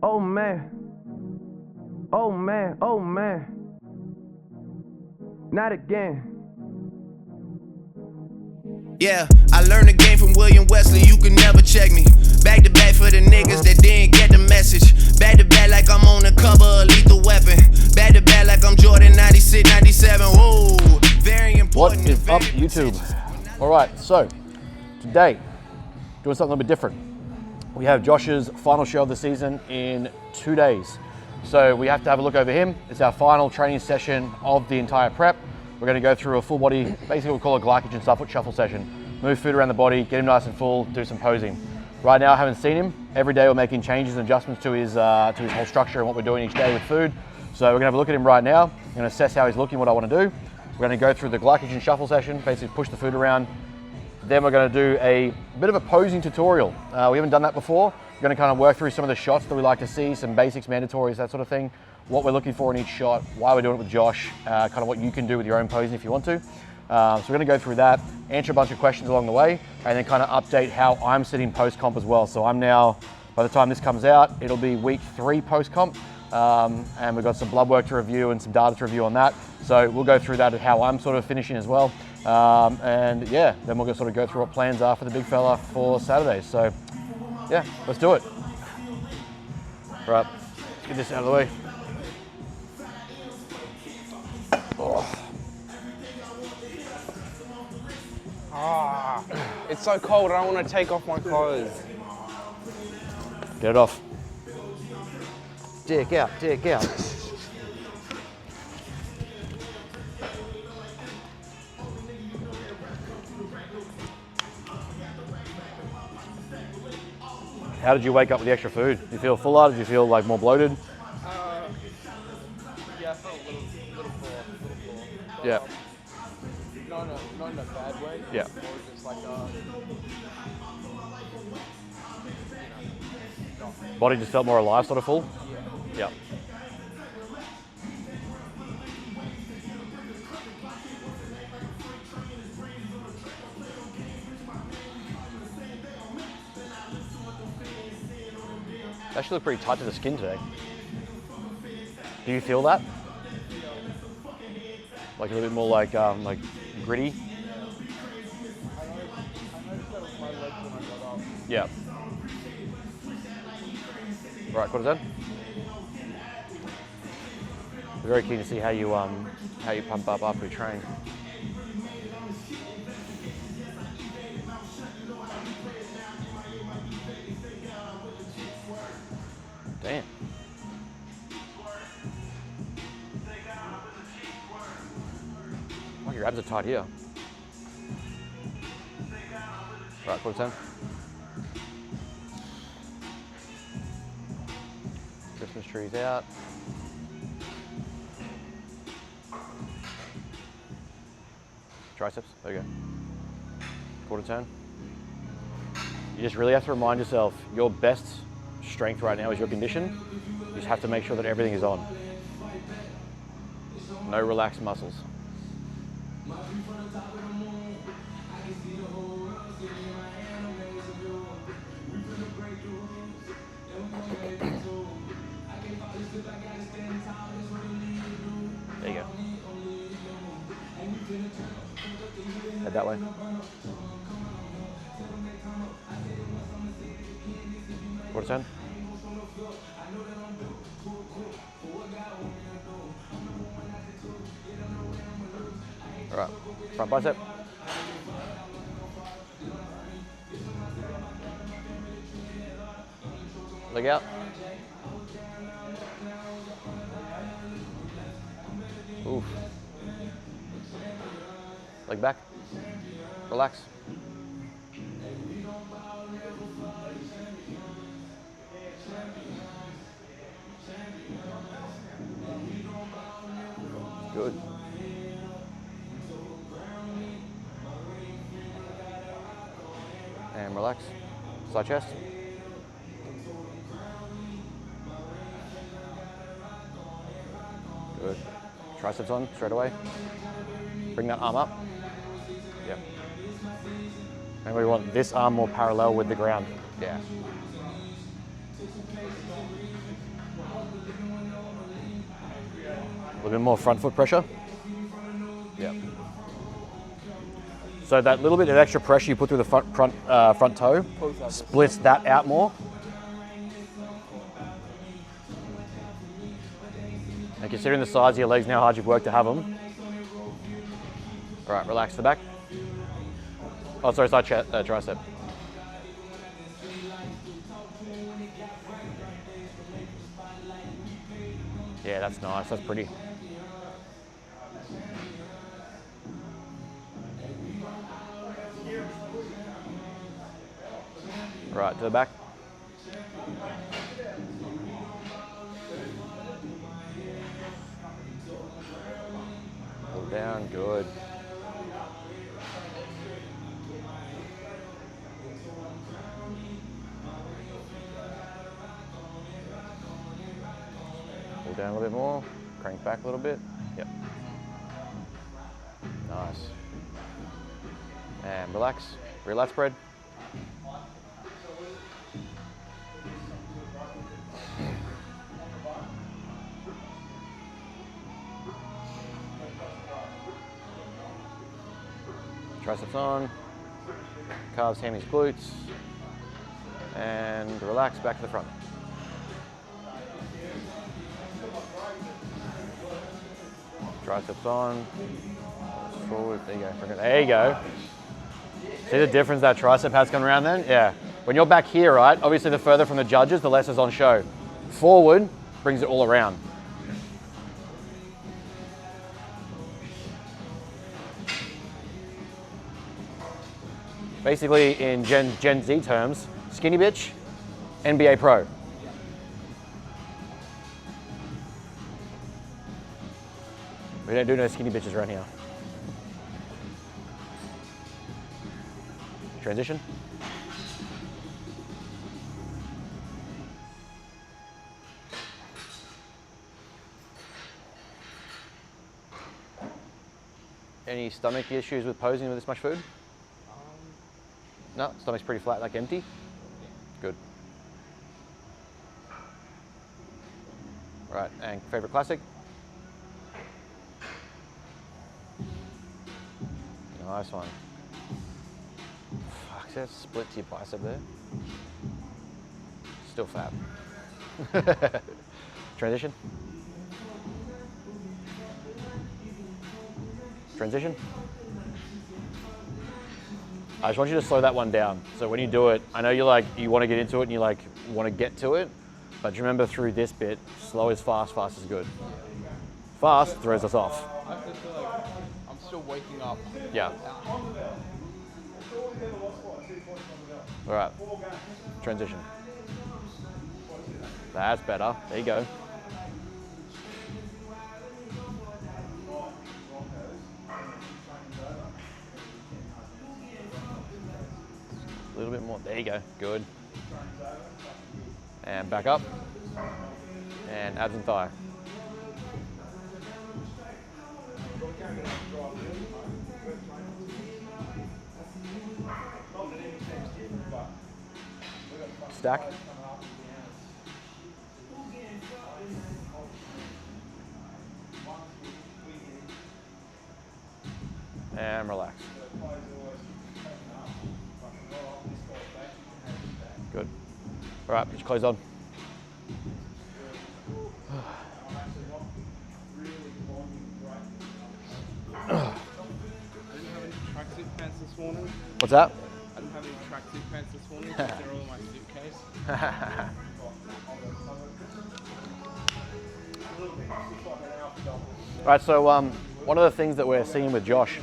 Oh man. Oh man, oh man. Not again. Yeah, I learned the game from William Wesley, you can never check me. Back to back for the niggas that didn't get the message. Back to back like I'm on the cover of Lethal Weapon. Back to back like I'm Jordan 96, 97, whoa. Very important. What is up, YouTube? All right, so today, doing something a little bit different. We have Josh's final show of the season in 2 days. So we have to have a look over him. It's our final training session of the entire prep. We're gonna go through a full body, basically we'll call it glycogen sub-foot shuffle session. Move food around the body, get him nice and full, do some posing. Right now I haven't seen him. Every day we're making changes and adjustments to his whole structure and what we're doing each day with food. So we're gonna have a look at him right now. I'm gonna assess how he's looking, what I wanna do. We're gonna go through the glycogen shuffle session, basically push the food around. Then we're gonna do a bit of a posing tutorial. We haven't done that before. We're gonna kind of work through some of the shots that we like to see, some basics, mandatories, that sort of thing. What we're looking for in each shot, why we're doing it with Josh, kind of what you can do with your own posing if you want to. So we're gonna go through that, answer a bunch of questions along the way, and then kind of update how I'm sitting post-comp as well. So I'm now, by the time this comes out, it'll be week 3 post-comp, and we've got some blood work to review and some data to review on that. So we'll go through that and how I'm sort of finishing as well. And yeah, then we'll sort of go through what plans are for the big fella for Saturday. So yeah, let's do it. Right, let's get this out of the way. Ah, it's so cold, I don't want to take off my clothes. Get it off. Dick out, dick out. How did you wake up with the extra food? Did you feel fuller? Did you feel like more bloated? Yeah, I felt a little full. Yeah. Not in a bad way. Yeah. More just like Body just felt more alive, sort of full? Yeah. Actually look pretty tight to the skin today. Do you feel that? Like a little bit more like gritty? Yeah. Right, quarter 10. Very keen to see how you pump up after you train. Damn. Oh, your abs are tight here. Right, quarter 10. Christmas trees out. Triceps, there you go. Quarter turn. You just really have to remind yourself, your best strength right now is your condition. You just have to make sure that everything is on. No relaxed muscles. There you go. Head that way. Quarter 10. All right, front bicep. Leg out. Oof. Leg back. Relax. Good. And relax. Side chest. Good. Triceps on straight away. Bring that arm up. Yep. And we want this arm more parallel with the ground. Yeah. little bit more front foot pressure. Yep. So that little bit of extra pressure you put through the front toe splits that out more. And considering the size of your legs and how hard you've worked to have them. All right, relax the back. Oh, sorry, side tricep. Yeah, that's nice, that's pretty. Right, to the back. Pull down, good. Pull down a little bit more, crank back a little bit. Yep. Nice. And relax, rear lat spread. Triceps on, calves, hammies, glutes, and relax back to the front. Triceps on, forward, there you go. There you go. See the difference that tricep has coming around then? Yeah. When you're back here, right, obviously the further from the judges, the less is on show. Forward brings it all around. Basically, in Gen Z terms, skinny bitch, NBA pro. We don't do no skinny bitches around here. Transition. Any stomach issues with posing with this much food? No, stomach's pretty flat, like empty. Good. Right, and favorite classic? Nice one. Fuck, that split to your bicep there. Still fat. Transition. Transition. I just want you to slow that one down. So when you do it, I know you want to get into it and you want to get to it, but remember through this bit, slow is fast, fast is good. Fast throws us off. I feel like I'm still waking up. Yeah. All right, transition. That's better, there you go. A little bit more, there you go, good. And back up, and abs and thigh. Stack. And relax. Good. All right, put your clothes on. What's that? I didn't have any tracksuit pants this morning because they're all in my suitcase. All right, so one of the things that we're seeing with Josh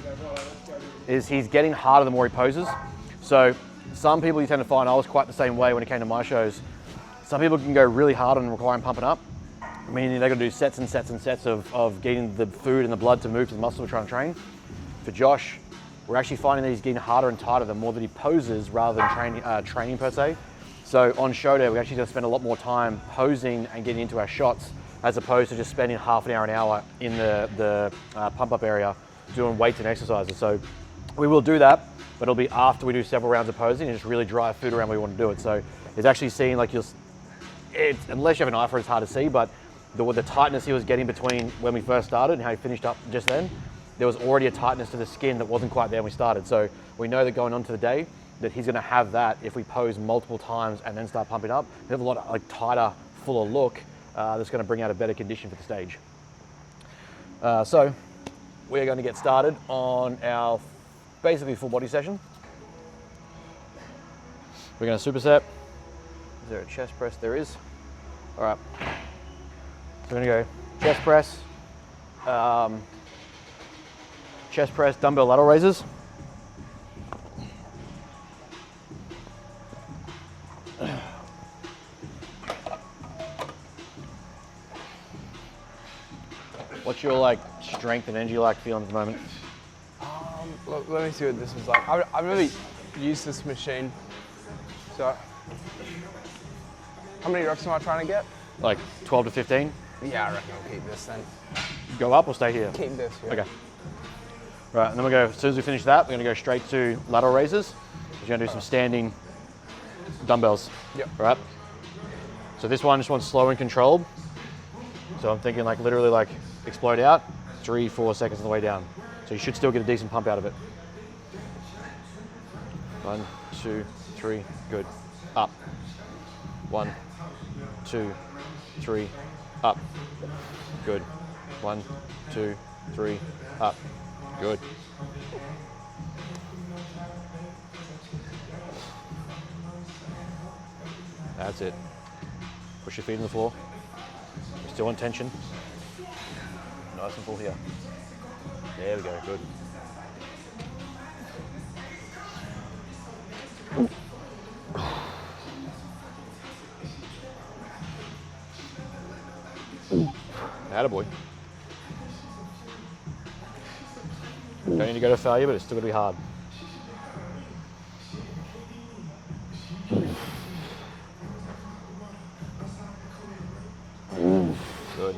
is he's getting harder the more he poses. So some people you tend to find, I was quite the same way when it came to my shows. Some people can go really hard and require pumping up, meaning they're gonna do sets and sets and sets of getting the food and the blood to move to the muscle we're trying to train. For Josh, we're actually finding that he's getting harder and tighter the more that he poses rather than training per se. So on show day, we actually just spend a lot more time posing and getting into our shots as opposed to just spending half an hour in the pump up area doing weights and exercises. So we will do that, but it'll be after we do several rounds of posing and just really drive food around where we want to do it. So it's actually seeing like unless you have an eye for it, it's hard to see, but the tightness he was getting between when we first started and how he finished up just then, there was already a tightness to the skin that wasn't quite there when we started. So we know that going on to the day that he's gonna have that if we pose multiple times and then start pumping up. We have a lot of like tighter, fuller look that's gonna bring out a better condition for the stage. So we're gonna get started on our basically full body session. We're gonna superset. Is there a chest press? There is. All right. So we're gonna go chest press, dumbbell lateral raises. What's your like strength and energy like feeling at the moment? Look, let me see what this is like. I've never used this machine, so how many reps am I trying to get? Like 12 to 15? Yeah, I reckon I'll keep this then. Go up or stay here? Keep this, yeah. Okay. Right, and then we'll go, as soon as we finish that, we're gonna go straight to lateral raises. We're gonna do some standing dumbbells. Yep. Right? So this one, just wants slow and controlled. So I'm thinking like literally like explode out, 3-4 seconds on the way down. So you should still get a decent pump out of it. 1, 2, 3, good. Up. 1, 2, 3, up. Good. 1, 2, 3, up. Good. That's it. Push your feet on the floor. You're still in tension. Nice and full here. There we go, good. Attaboy. Don't need to go to failure, but it's still gonna be hard. Good.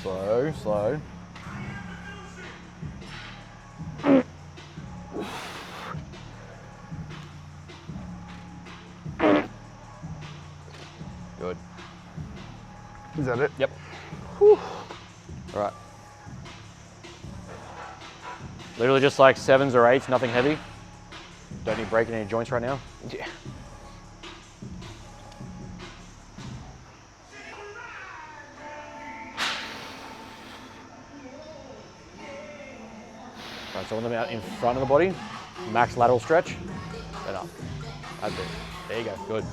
Slow, slow. Good. Is that it? Yep. Whew. All right. Literally just like 7s or 8s, nothing heavy. Don't need breaking any joints right now. Yeah. Right, so on them out in front of the body, max lateral stretch, and up. That's it. There you go, good.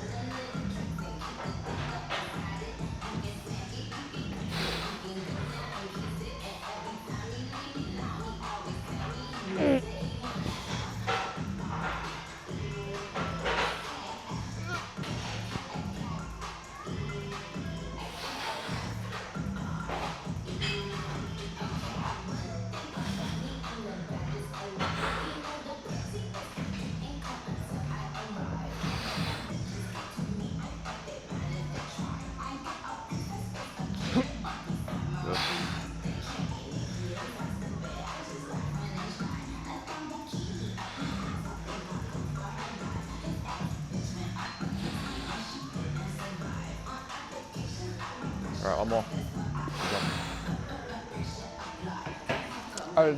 All right, one more.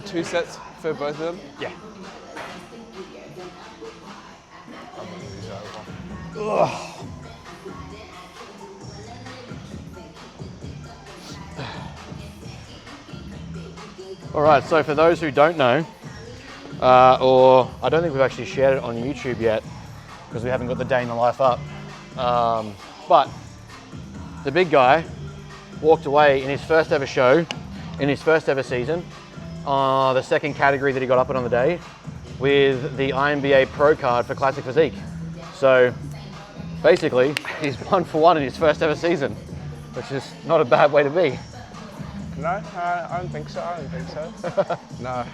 2 sets for both of them? Yeah. All right, so for those who don't know, or I don't think we've actually shared it on YouTube yet because we haven't got the day in the life up, but the big guy walked away in his first ever show, in his first ever season, the second category that he got up in on the day, with the INBA Pro card for Classic Physique. So basically, he's 1 for 1 in his first ever season, which is not a bad way to be. No, I don't think so. I don't think so. No,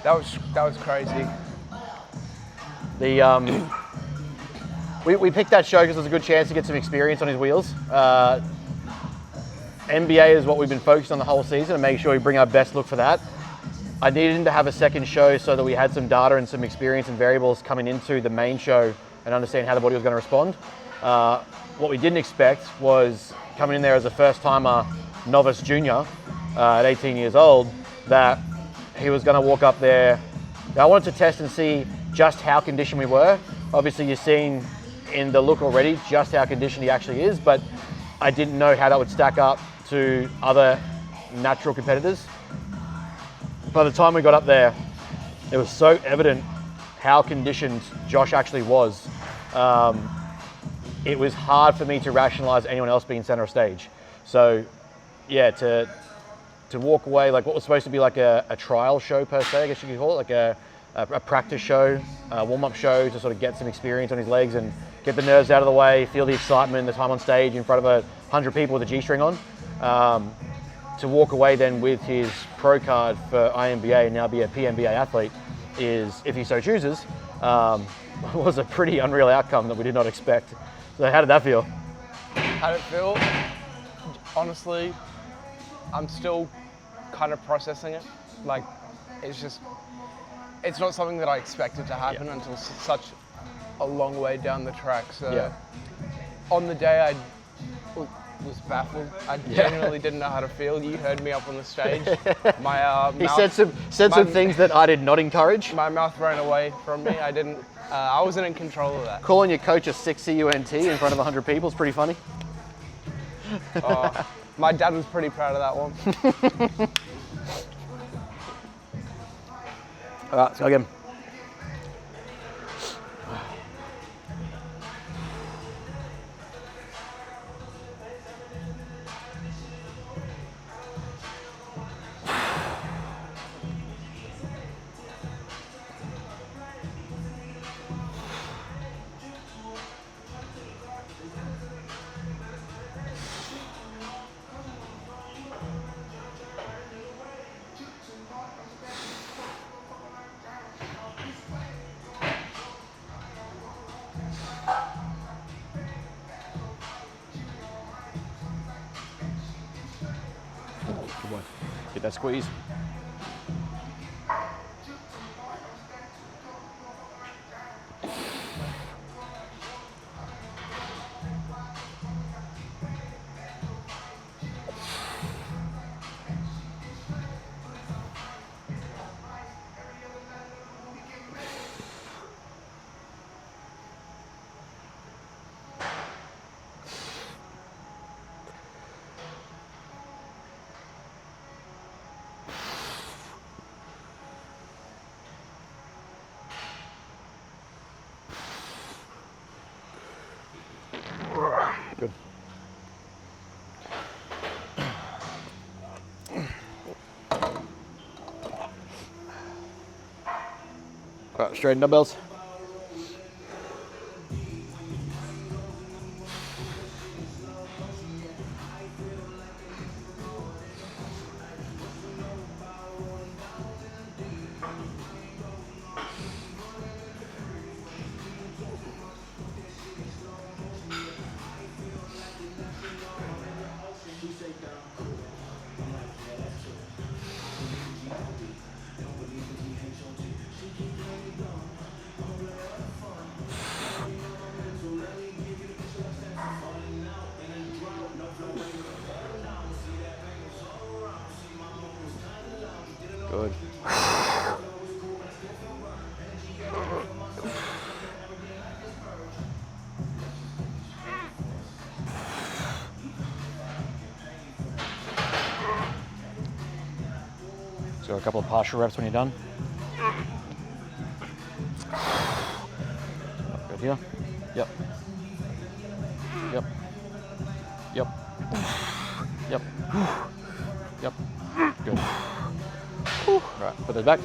that was crazy. The we picked that show because it was a good chance to get some experience on his wheels. NBA is what we've been focused on the whole season and make sure we bring our best look for that. I needed him to have a second show so that we had some data and some experience and variables coming into the main show and understand how the body was going to respond. what we didn't expect was coming in there as a first-timer novice junior at 18 years old, that he was going to walk up there. I wanted to test and see just how conditioned we were. Obviously, you're seeing in the look already just how conditioned he actually is, but I didn't know how that would stack up to other natural competitors. By the time we got up there, it was so evident how conditioned Josh actually was. It was hard for me to rationalize anyone else being center of stage. So yeah, to walk away, like what was supposed to be like a trial show per se, I guess you could call it, like a practice show, a warm-up show to sort of get some experience on his legs and get the nerves out of the way, feel the excitement, the time on stage in front of 100 people with a G-string on. To walk away then with his pro card for INBA and now be a PNBA athlete is, if he so chooses, was a pretty unreal outcome that we did not expect. So how did that feel? How did it feel? Honestly, I'm still kind of processing it. Like, it's not something that I expected to happen until such a long way down the track. So on the day I was baffled. I genuinely didn't know how to feel. You heard me up on the stage. My he said some things that I did not encourage. My mouth ran away from me. I wasn't in control of that. Calling your coach a 6 CUNT in front of 100 people is pretty funny. My dad was pretty proud of that one. All right, let's go again. Good one. Get that squeeze. Good. All right, straighten dumbbells. Good. So a couple of partial reps when you're done. Good here. Yep. Yep. Yep. Yep. Yep. Good. All right, put those back.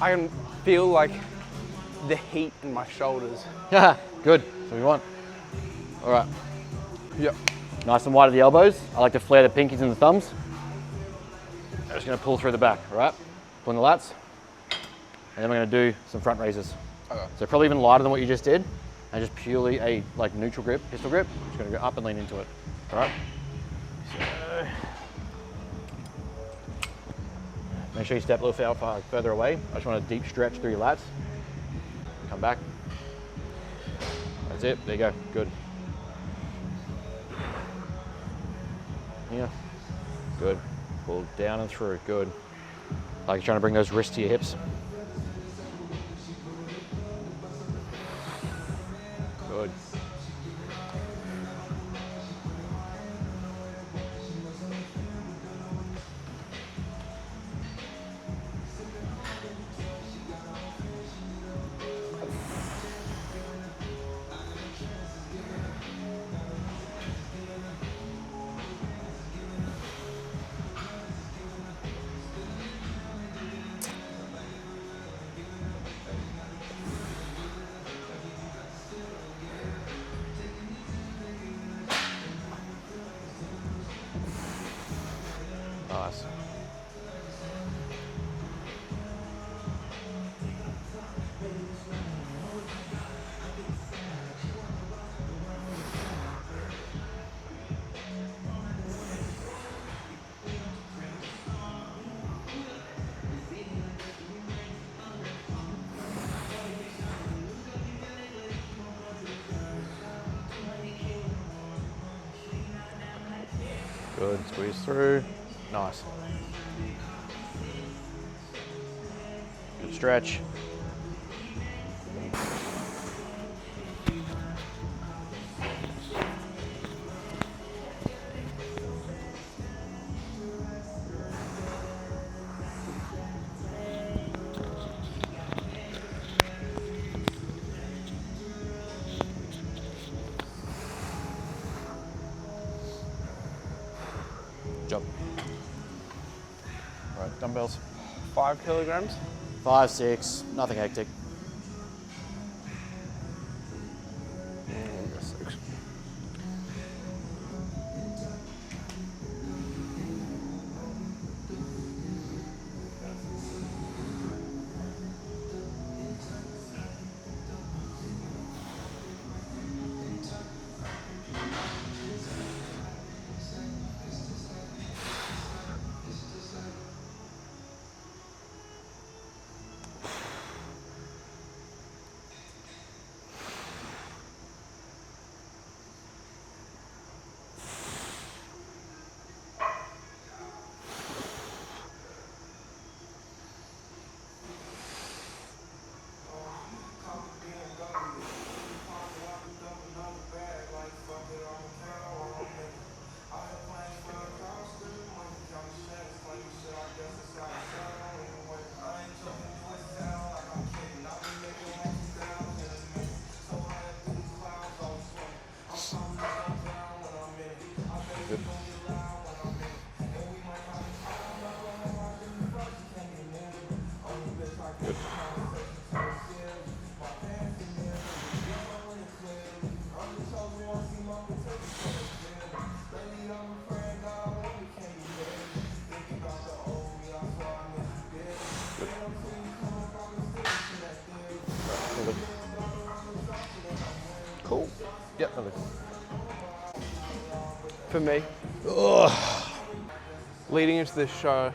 I can feel like the heat in my shoulders. Yeah, good. That's what we want. All right. Yep. Nice and wide at the elbows. I like to flare the pinkies and the thumbs. I'm just going to pull through the back, all right? Pulling the lats. And then we're going to do some front raises. Okay. So probably even lighter than what you just did, and just purely a like neutral grip, pistol grip. I'm just going to go up and lean into it. All right. So Make sure you step a little further away. I just want a deep stretch through your lats. Come back. That's it. There you go. Good. Yeah. Good. Pull down and through. Good. Like you're trying to bring those wrists to your hips. Good. Nice. Good, squeeze through. Nice. Good stretch. Jump. Right, dumbbells. 5 kilograms? 5, 6, nothing hectic. Cool. Yep. For me, leading into this show,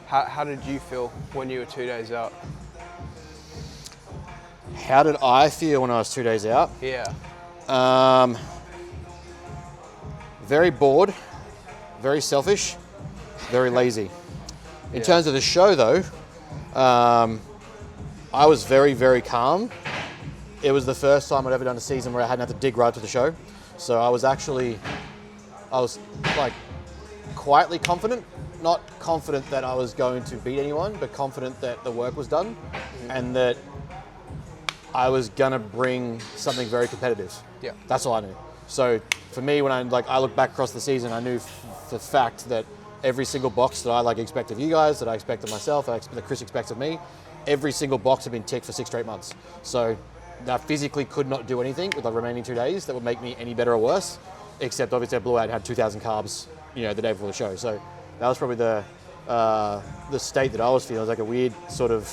how did you feel when you were 2 days out? How did I feel when I was 2 days out? Yeah. Very bored, very selfish, very lazy. In terms of the show though, I was very, very calm. It was the first time I'd ever done a season where I hadn't had to dig right to the show. So I was like quietly confident, not confident that I was going to beat anyone, but confident that the work was done and that I was gonna bring something very competitive. Yeah. That's all I knew. So for me, when I look back across the season, I knew the fact that every single box that I expect of you guys, that I expect of myself, that Chris expects of me, every single box had been ticked for 6 straight months. So I physically could not do anything with the remaining 2 days that would make me any better or worse, except obviously I blew out and had 2,000 carbs, the day before the show. So that was probably the state that I was feeling. It was like a weird sort of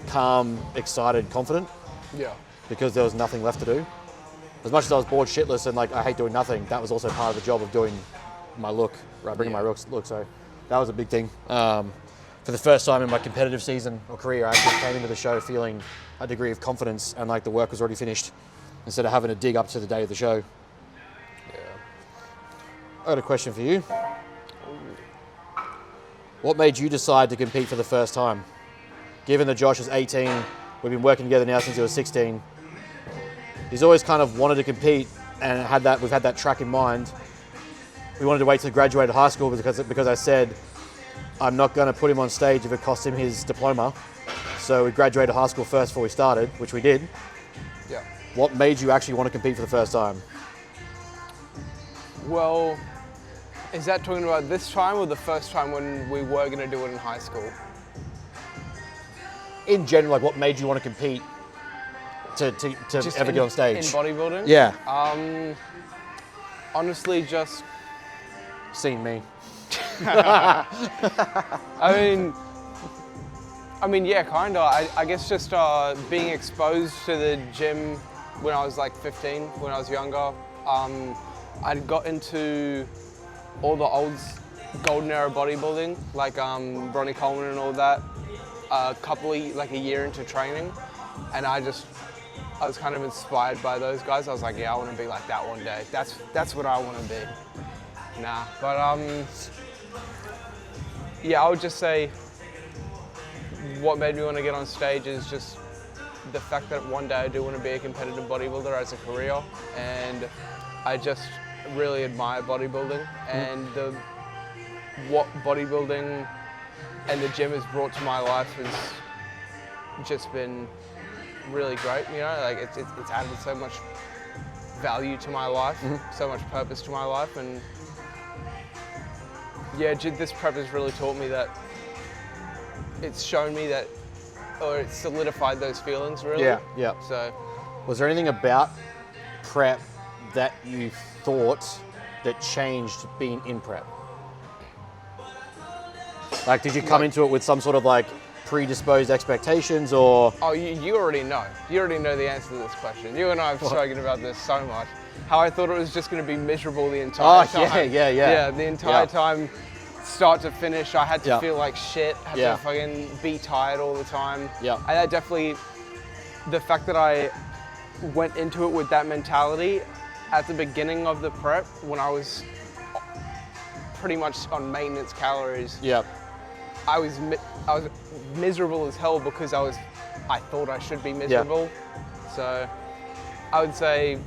calm, excited, confident. Yeah. Because there was nothing left to do. As much as I was bored shitless and I hate doing nothing, that was also part of the job of doing my look, right? Bringing my look. So that was a big thing. for the first time in my competitive season or career, I actually came into the show feeling a degree of confidence and like the work was already finished instead of having to dig up to the day of the show. Yeah. I got a question for you. What made you decide to compete for the first time? Given that Josh is 18, we've been working together now since he was 16. He's always kind of wanted to compete and we've had that track in mind. We wanted to wait till he graduated high school because I said, I'm not going to put him on stage if it costs him his diploma. So we graduated high school first before we started, which we did. Yeah. What made you actually want to compete for the first time? Well, is that talking about this time or the first time when we were going to do it in high school? In general, like what made you want to compete to Just ever get on stage? In bodybuilding? Yeah. Honestly, just... Seeing me. I mean, yeah, kinda. I guess just being exposed to the gym when I was like 15, when I was younger. I'd got into all the old golden era bodybuilding, like Ronnie Coleman and all that, a year into training, and I was kind of inspired by those guys. I was like, yeah, I want to be like that one day. That's what I want to be. Nah, but yeah, I would just say what made me want to get on stage is just the fact that one day I do want to be a competitive bodybuilder as a career, and I just really admire bodybuilding and what bodybuilding and the gym has brought to my life has just been really great. You know, like it's added so much value to my life, so much purpose to my life, and yeah, this prep has really taught me that. It's shown me that, or it's solidified those feelings really. Yeah, yeah. So, was there anything about prep that you thought that changed being in prep? Like, did you come into it with some sort of like predisposed expectations, or? Oh, you already know. You already know the answer to this question. You and I have spoken about this so much. How I thought it was just going to be miserable the entire time. Yeah. Yeah, the entire time, start to finish, I had to feel like shit. Had to fucking be tired all the time. Yeah. And that definitely, the fact that I went into it with that mentality at the beginning of the prep, when I was pretty much on maintenance calories. Yeah. I was miserable as hell because I thought I should be miserable. Yeah. So I would say,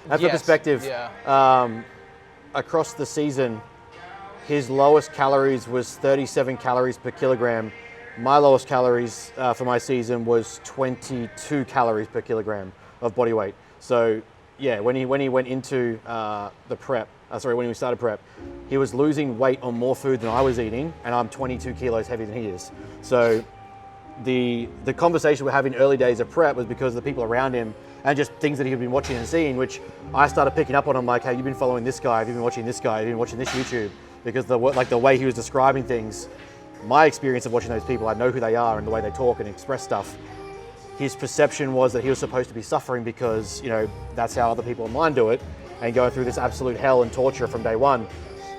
that's the perspective. Yeah. Across the season, his lowest calories was 37 calories per kilogram. My lowest calories for my season was 22 calories per kilogram of body weight. So yeah, when he went into the prep, when we started prep, he was losing weight on more food than I was eating, and I'm 22 kilos heavier than he is. So the conversation we're having early days of prep was because of the people around him and just things that he had been watching and seeing, which I started picking up on. I'm like, hey, you've been following this guy, have you been watching this guy, have you been watching this YouTube? Because the way he was describing things, my experience of watching those people, I know who they are and the way they talk and express stuff. His perception was that he was supposed to be suffering because, you know, that's how other people online do it, and going through this absolute hell and torture from day one.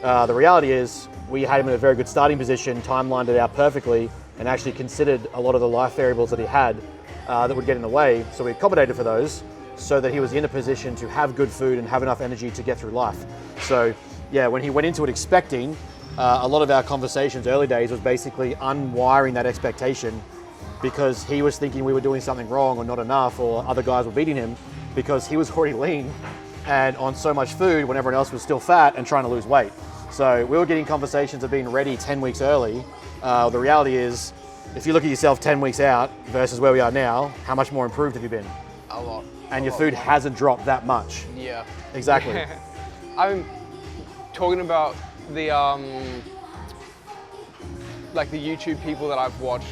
The reality is we had him in a very good starting position, timelined it out perfectly, and actually considered a lot of the life variables that he had that would get in the way. So we accommodated for those so that he was in a position to have good food and have enough energy to get through life. So yeah, when he went into it expecting, a lot of our conversations early days was basically unwiring that expectation, because he was thinking we were doing something wrong or not enough, or other guys were beating him, because he was already lean and on so much food when everyone else was still fat and trying to lose weight. So we were getting conversations of being ready 10 weeks early. The reality is, if you look at yourself 10 weeks out versus where we are now, how much more improved have you been? A lot. And your food hasn't dropped that much. Yeah. Exactly. I'm talking about the like the YouTube people that I've watched.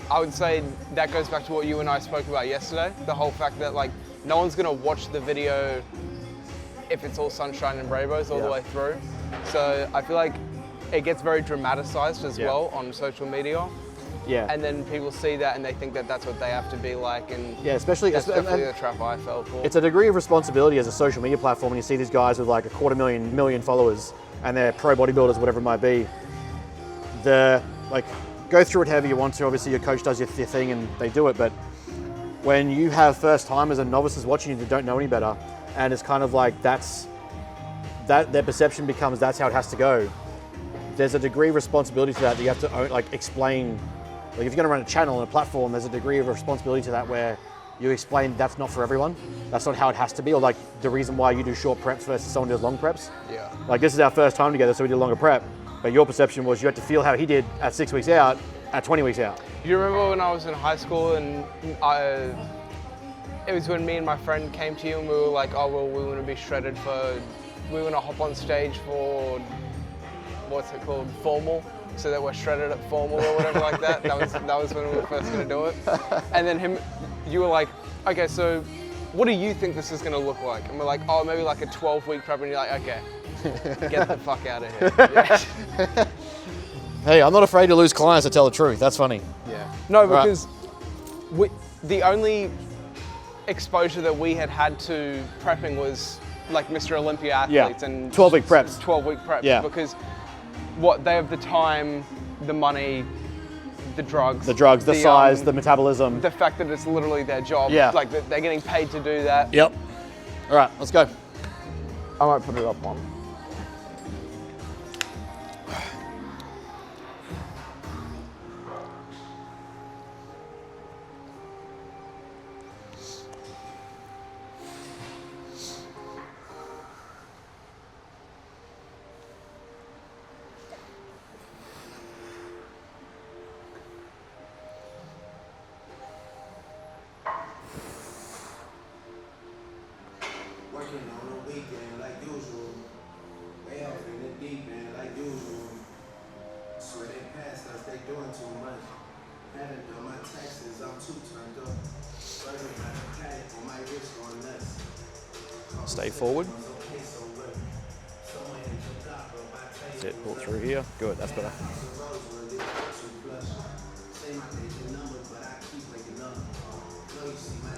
I would say that goes back to what you and I spoke about yesterday. The whole fact that like no one's gonna watch the video if it's all sunshine and rainbows all the way through. So I feel like it gets very dramatized as well on social media. Yeah. And then people see that and they think that that's what they have to be like, and especially that's definitely the trap I fell for. It's a degree of responsibility as a social media platform when you see these guys with like 250,000 followers and they're pro bodybuilders, whatever it might be, go through it however you want to. Obviously, your coach does your thing and they do it, but when you have first timers and novices watching you that don't know any better, and it's kind of like their perception becomes that's how it has to go. There's a degree of responsibility to that you have to explain. Like if you're going to run a channel and a platform, there's a degree of responsibility to that where you explain that's not for everyone. That's not how it has to be, or like the reason why you do short preps versus someone does long preps. Yeah. Like this is our first time together, so we did a longer prep. But your perception was you had to feel how he did at 6 weeks out, at 20 weeks out. Do you remember when I was in high school and it was when me and my friend came to you and we were like, oh, well, we want to be shredded we want to hop on stage for, what's it called, formal, so that we're shredded at formal or whatever like that. That was when we were first going to do it. And then you were like, okay, so what do you think this is going to look like? And we're like, oh, maybe like a 12-week prep. And you're like, okay, get the fuck out of here. Yeah. Hey, I'm not afraid to lose clients to tell the truth. That's funny. Yeah. No, because the only exposure that we had to prepping was like Mr. Olympia athletes and 12-week preps. 12-week preps. Yeah. Because they have the time, the money, the drugs, the size, the metabolism, the fact that it's literally their job. Yeah. Like they're getting paid to do that. Yep. All right, let's go. I might put it up on. Working on the weekend like usual. Way off in the deep end like usual. Swear they passed us, they doing too much. Haven't done my taxes, I'm too turned up. Burning like a cat on my wrist going nuts. Stay forward. That's it, pull through here. Good, that's better.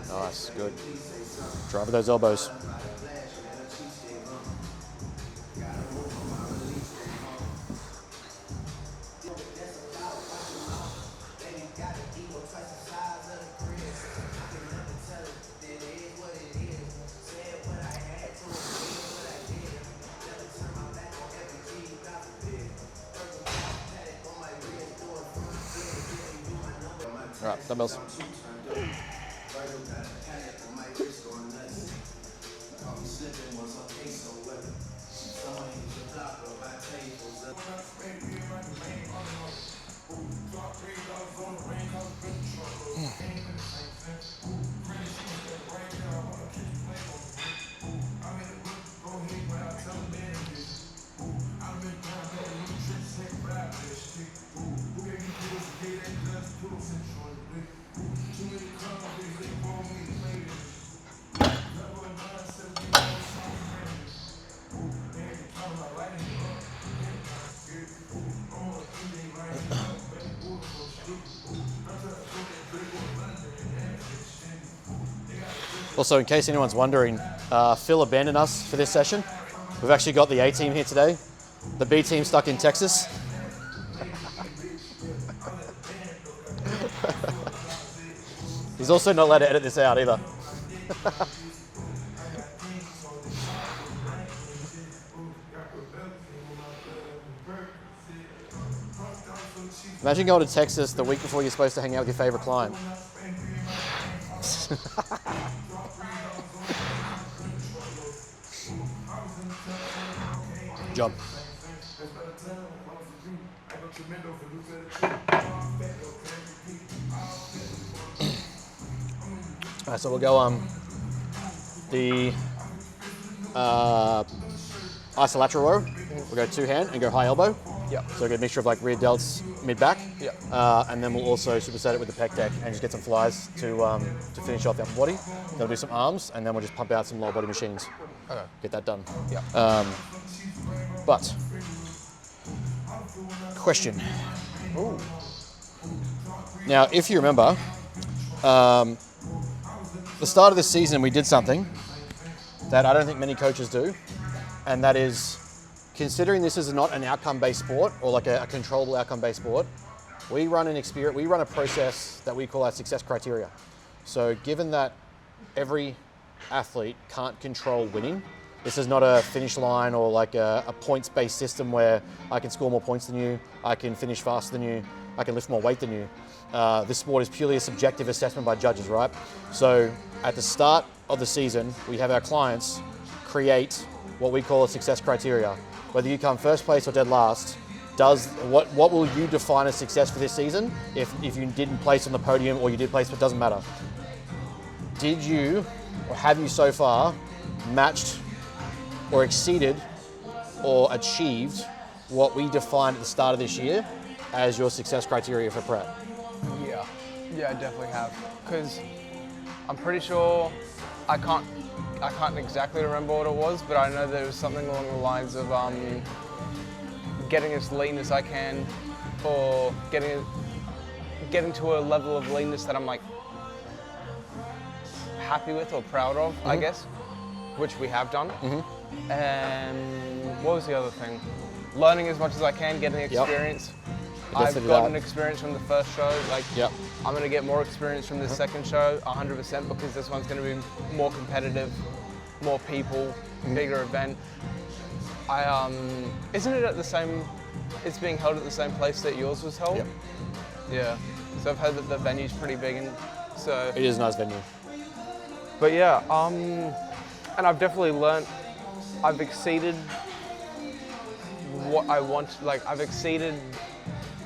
Nice, good. Drive with those elbows. All right, dumbbells. Also, in case anyone's wondering, Phil abandoned us for this session. We've actually got the A team here today. The B team stuck in Texas. He's also not allowed to edit this out either. Imagine going to Texas the week before you're supposed to hang out with your favorite client. Job. Alright, so we'll go the isolateral row. We'll go two hand and go high elbow. Yep. So we'll get a mixture of like rear delts, mid back. Yep. And then we'll also superset it with the pec deck and just get some flies to finish off the upper body. Then we'll do some arms and then we'll just pump out some lower body machines. Okay. Get that done. Yep. But question. Ooh. Now, if you remember, the start of this season we did something that I don't think many coaches do, and that is considering this is not an outcome-based sport or like a controllable outcome-based sport, we run a process that we call our success criteria. So given that every athlete can't control winning, this is not a finish line or like a points-based system where I can score more points than you, I can finish faster than you, I can lift more weight than you. This sport is purely a subjective assessment by judges, right? So at the start of the season, we have our clients create what we call a success criteria. Whether you come first place or dead last, what will you define as success for this season if you didn't place on the podium or you did place, but it doesn't matter. Did you, or have you so far, matched or exceeded or achieved what we defined at the start of this year as your success criteria for prep? Yeah, I definitely have. Because I'm pretty sure I can't exactly remember what it was, but I know there was something along the lines of getting as lean as I can, or getting to a level of leanness that I'm like happy with or proud of, I guess, which we have done. And what was the other thing? Learning as much as I can, getting experience. I've gotten experience from the first show. Like, I'm going to get more experience from this second show, 100%, because this one's going to be more competitive, more people, bigger event. Isn't it at the same? It's being held at the same place that yours was held. Yep. Yeah. So I've heard that the venue's pretty big, and so it is a nice venue. But yeah, and I've definitely learnt. I've exceeded what I want. Like, I've exceeded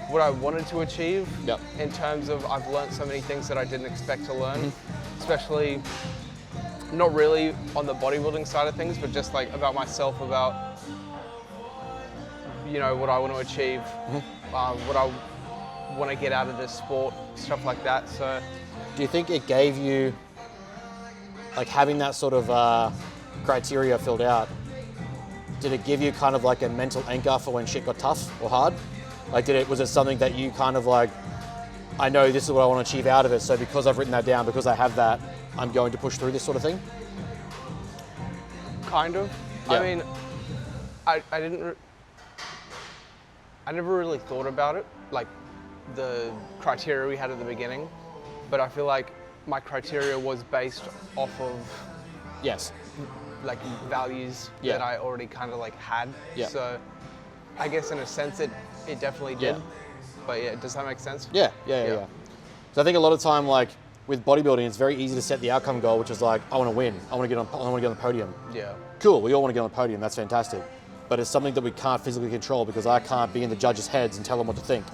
what I wanted to achieve. Yep. In terms of, I've learnt so many things that I didn't expect to learn, especially not really on the bodybuilding side of things, but just like about myself, about, you know, what I want to achieve, what I want to get out of this sport, stuff like that. So, do you think it gave you, like, having that sort of criteria filled out, did it give you kind of like a mental anchor for when shit got tough or hard? Like, was it something that you kind of like, I know this is what I want to achieve out of it, so because I've written that down, because I have that, I'm going to push through this sort of thing? Kind of. Yeah. I mean, I never really thought about it, like the criteria we had at the beginning, but I feel like my criteria was based off of like values that I already kind of like had. Yeah. So I guess in a sense it definitely did. Yeah. But yeah, does that make sense? Yeah. So I think a lot of time, like with bodybuilding, it's very easy to set the outcome goal, which is like, I want to win. I want to get on the podium. Yeah. Cool. We all want to get on the podium. That's fantastic. But it's something that we can't physically control because I can't be in the judges' heads and tell them what to think.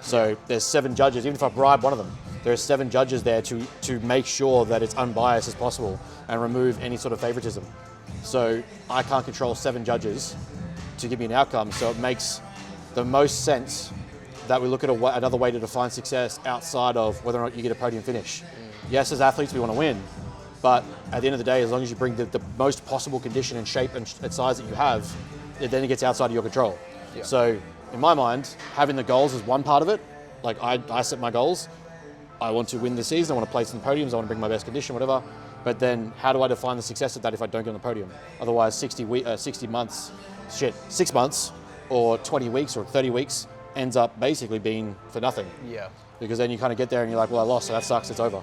So there's 7 judges. Even if I bribe one of them, there are 7 judges there to make sure that it's unbiased as possible and remove any sort of favoritism. So I can't control 7 judges to give me an outcome. So it makes the most sense that we look at another way to define success outside of whether or not you get a podium finish. Yes, as athletes, we want to win. But at the end of the day, as long as you bring the most possible condition and shape and size that you have, then it gets outside of your control. Yeah. So in my mind, having the goals is one part of it. Like I set my goals. I want to win the season. I want to place in the podiums. I want to bring my best condition, whatever. But then how do I define the success of that if I don't get on the podium? Otherwise, 60 months, 6 months or 20 weeks or 30 weeks ends up basically being for nothing. Yeah. Because then you kind of get there and you're like, well, I lost, so that sucks, it's over.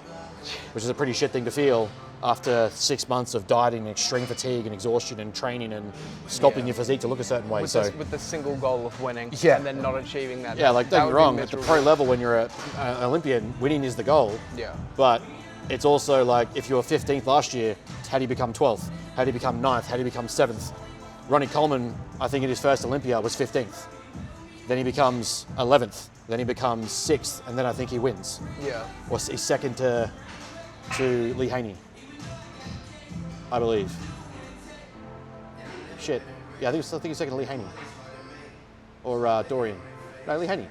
Which is a pretty shit thing to feel after 6 months of dieting and extreme fatigue and exhaustion and training and sculpting your physique to look a certain way. With the single goal of winning and then not achieving that. Yeah, like don't get me wrong, at the pro level when you're an Olympian, winning is the goal. Yeah. But it's also like if you were 15th last year, how do you become 12th? How do you become 9th? How do you become 7th? Ronnie Coleman, I think in his first Olympia, was 15th. Then he becomes 11th. Then he becomes 6th, and then I think he wins. Yeah. Or he's second to Lee Haney, I believe. Shit. Yeah, I think he's second to Lee Haney. Or Dorian. No, Lee Haney.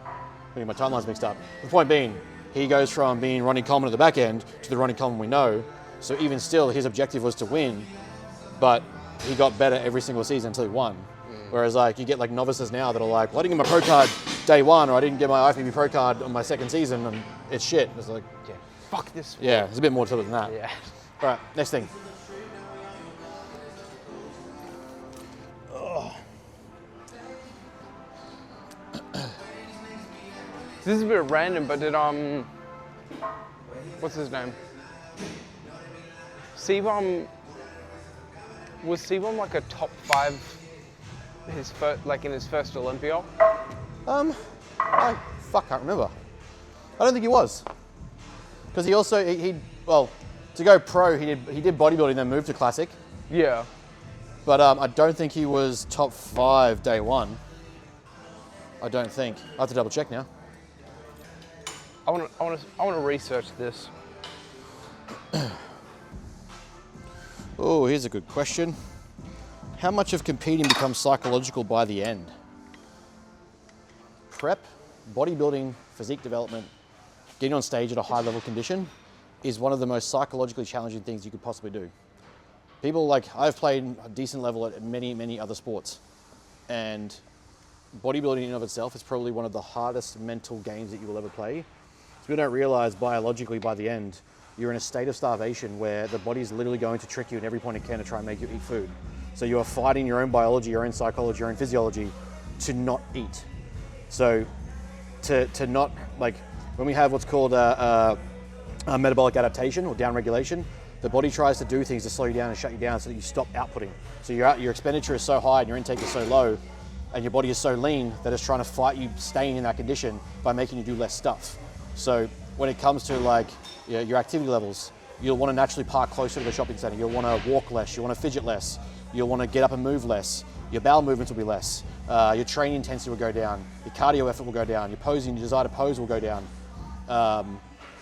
I think my timeline's mixed up. The point being, he goes from being Ronnie Coleman at the back end to the Ronnie Coleman we know. So even still, his objective was to win, but he got better every single season until he won. Whereas like you get like novices now that are like, well, I didn't get my pro card day 1, or I didn't get my IFBB pro card on my 2nd season, and it's shit. It's like, yeah, fuck this. Yeah, there's a bit more to it than that. Yeah. All right, next thing. This is a bit random, but did what's his name? Was Sebum like a top 5 in his first Olympia? I can't remember. I don't think he was. Because he also, well, to go pro, he did bodybuilding, then moved to classic. Yeah. But I don't think he was top 5 day one. I don't think. I have to double check now. I want to research this. Oh, here's a good question. How much of competing becomes psychological by the end? Prep, bodybuilding, physique development, getting on stage at a high level condition is one of the most psychologically challenging things you could possibly do. People I've played a decent level at many, many other sports, and bodybuilding in and of itself is probably one of the hardest mental games that you will ever play. So we don't realize biologically by the end, you're in a state of starvation where the body's literally going to trick you at every point it can to try and make you eat food. So you are fighting your own biology, your own psychology, your own physiology to not eat. So to not, when we have what's called a metabolic adaptation or downregulation, the body tries to do things to slow you down and shut you down so that you stop outputting. So your expenditure is so high and your intake is so low and your body is so lean that it's trying to fight you staying in that condition by making you do less stuff. So when it comes to your activity levels, you'll want to naturally park closer to the shopping center. You'll want to walk less, you'll want to fidget less, you'll want to get up and move less, your bowel movements will be less, your training intensity will go down, your cardio effort will go down, your posing, your desire to pose will go down,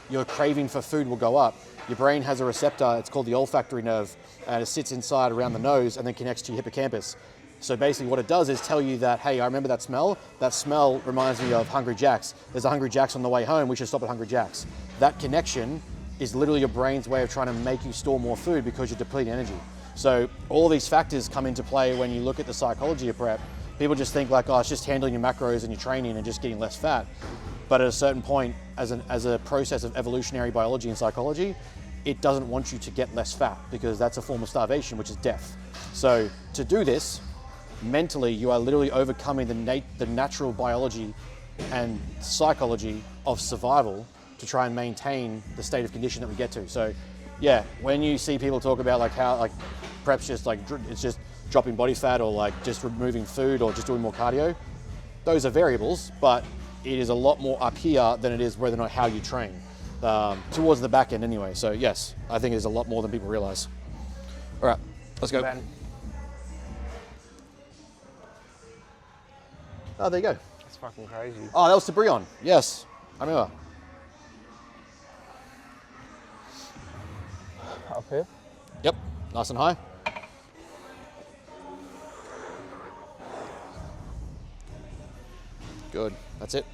your craving for food will go up. Your brain has a receptor, it's called the olfactory nerve, and it sits inside around the nose and then connects to your hippocampus. So basically what it does is tell you that, hey, I remember that smell. That smell reminds me of Hungry Jack's. There's a Hungry Jack's on the way home, we should stop at Hungry Jack's. That connection is literally your brain's way of trying to make you store more food because you're depleting energy. So all these factors come into play when you look at the psychology of prep. People just think it's just handling your macros and your training and just getting less fat. But at a certain point, as a process of evolutionary biology and psychology, it doesn't want you to get less fat because that's a form of starvation, which is death. So to do this, mentally, you are literally overcoming the natural biology and psychology of survival to try and maintain the state of condition that we get to. So yeah, when you see people talk about how prep's just it's just dropping body fat or just removing food or just doing more cardio, those are variables, but it is a lot more up here than it is whether or not how you train. Towards the back end anyway. So yes, I think there's a lot more than people realize. All right, let's go. Ben. Oh, there you go. That's fucking crazy. Oh, that was Sabrion. Yes, I remember. Up here? Yep, nice and high. Good, that's it.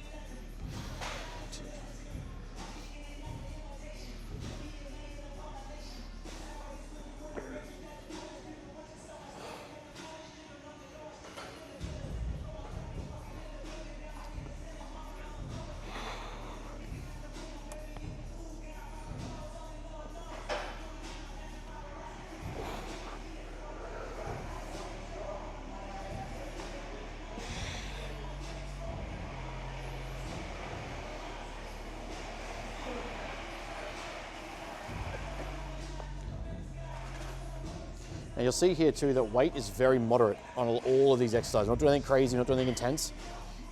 And you'll see here too that weight is very moderate on all of these exercises. We're not doing anything crazy, we're not doing anything intense.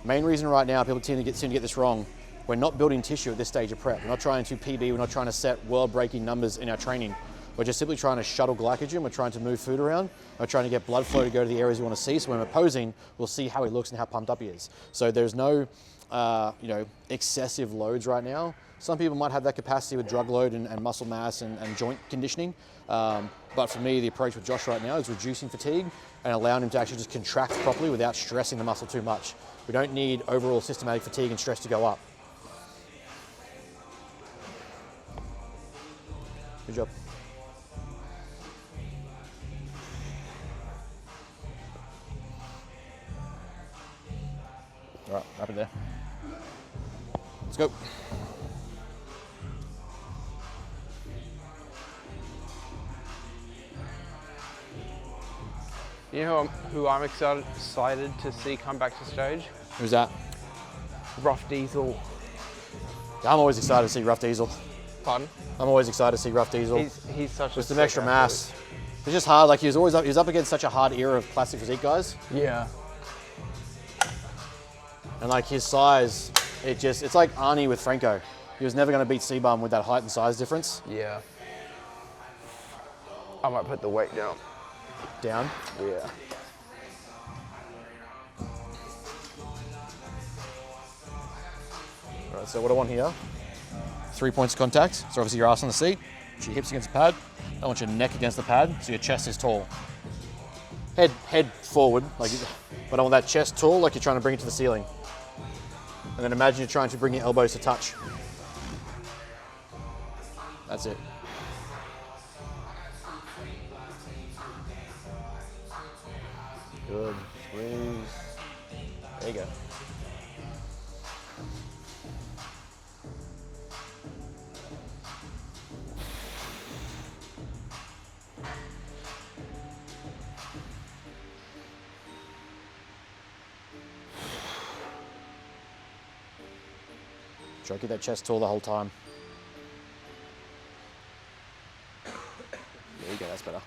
Main reason right now people seem to get this wrong. We're not building tissue at this stage of prep. We're not trying to PB, we're not trying to set world-breaking numbers in our training. We're just simply trying to shuttle glycogen, we're trying to move food around, we're trying to get blood flow to go to the areas we want to see, so when we're posing, we'll see how he looks and how pumped up he is. So there's no excessive loads right now. Some people might have that capacity with drug load and muscle mass and joint conditioning. But for me, the approach with Josh right now is reducing fatigue and allowing him to actually just contract properly without stressing the muscle too much. We don't need overall systematic fatigue and stress to go up. Good job. All right, wrap it there. Let's go. You know who I'm excited to see come back to stage? Who's that? Rough Diesel. I'm always excited to see Rough Diesel. Pardon? I'm always excited to see Rough Diesel. He's such Just a some extra mass. It's just hard. Like he was up against such a hard era of classic physique guys, Yeah. and like his size, it's like Arnie with Franco. He was never going to beat C-Bum with that height and size difference. Yeah. I might put the weight down. Down. Yeah. All right. So what I want here, 3 points of contact. So obviously your ass on the seat, your hips against the pad. I want your neck against the pad, so your chest is tall. Head forward, but I want that chest tall, like you're trying to bring it to the ceiling. And then imagine you're trying to bring your elbows to touch. That's it. Good. Squeeze. There you go. Try to keep that chest tall the whole time. There you go, that's better.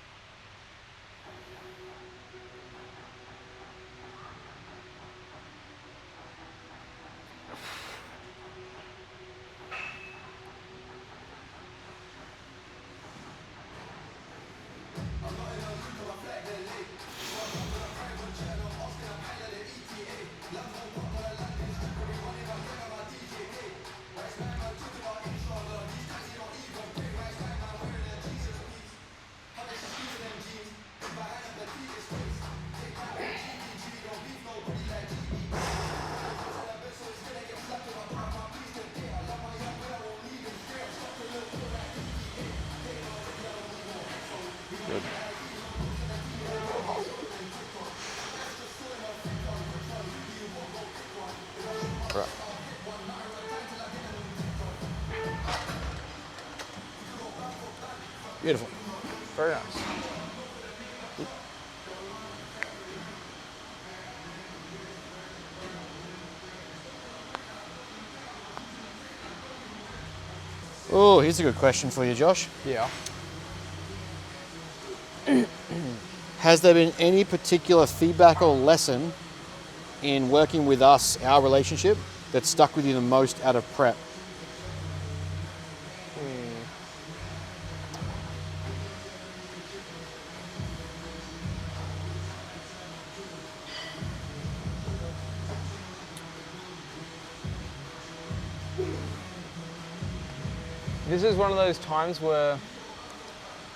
Good. Right. Beautiful. Very nice. Oh, here's a good question for you, Josh. Yeah. Has there been any particular feedback or lesson in working with us, our relationship, that stuck with you the most out of prep? This is one of those times where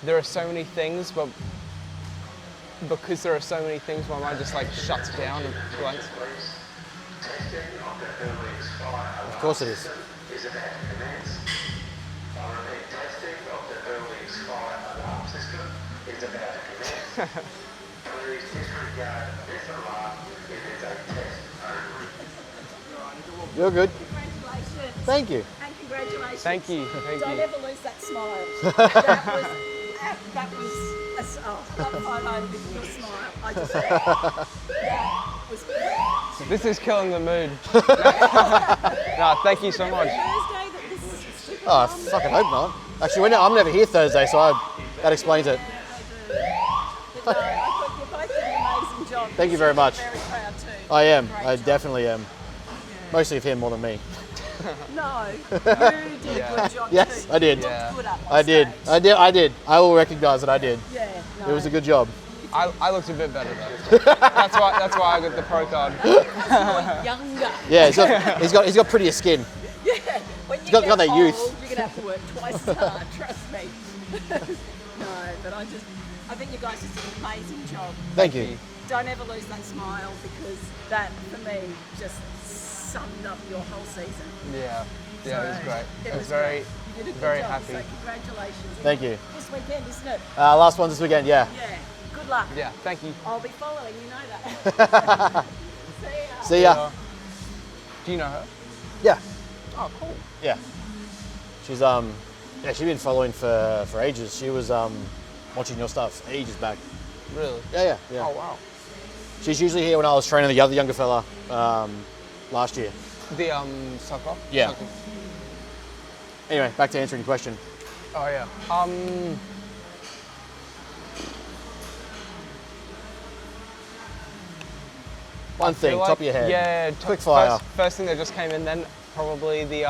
there are so many things, but because there are so many things, my mind just like shuts down and blanks. Of course it is. You're good. Congratulations. Thank you. And congratulations. Thank you. Thank Don't you. ever lose that smile. that was a photo with your smile. I just that was great. This is killing the mood. No, thank you so much. Thursday that this is super Oh, I fun. fucking hope not. Actually, I'm never here Thursday, so that explains it. But no, I thought you both did an amazing job. Thank you very much. Very proud too. I am. Great I job. definitely am. Mostly of him more than me. No, you did a good job Yes, too. I did. You Yeah. looked good up on I did. stage. I did. I will recognise that I did. Yeah, no. It was a good job. I looked a bit better though. That's why I got the pro card. Younger. Yeah, he's got prettier skin. Yeah, when you got get that old, youth. you're gonna have to work twice as hard. Trust me. No, but I think you guys just did an amazing job. Thank you. Don't ever lose that smile because that, for me, just summed up your whole season. Yeah. Yeah, it was So, great. it I was was very, great. You did a good very job, happy. So congratulations. Thank you. This weekend, isn't it? Last one this weekend, yeah. Yeah. Good luck. Yeah, thank you. I'll be following. You know that. See ya. See ya. Do you know her? Yeah. Oh, cool. Yeah. She's she's been following for ages. She was watching your stuff ages back. Really? Yeah. Oh, wow. She's usually here when I was training the other younger fella last year. The soccer? Yeah. Soccer. Anyway, back to answering your question. Oh yeah. One thing, Like, top of your head. Yeah, Quick fire. First thing that just came in then, probably the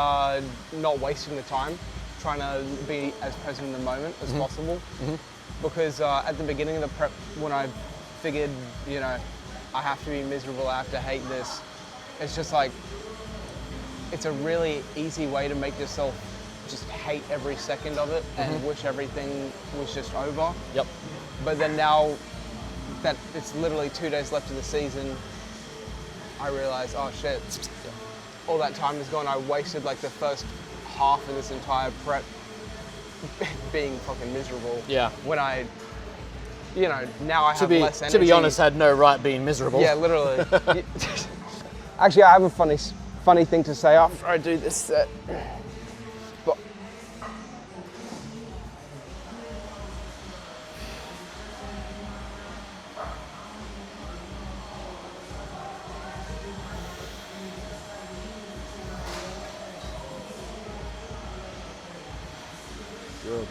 not wasting the time, trying to be as present in the moment as possible. Because at the beginning of the prep, when I figured, you know, I have to be miserable, I have to hate this, it's just like, it's a really easy way to make yourself just hate every second of it and wish everything was just over. Yep. But then now that it's literally 2 days left of the season, I realize, oh shit, all that time is gone. I wasted like the first half of this entire prep being fucking miserable. Yeah. When I, you know, now I have less energy. To be honest, had no right being miserable. Yeah, literally. Actually, I have a funny thing to say after I do this set. But Good.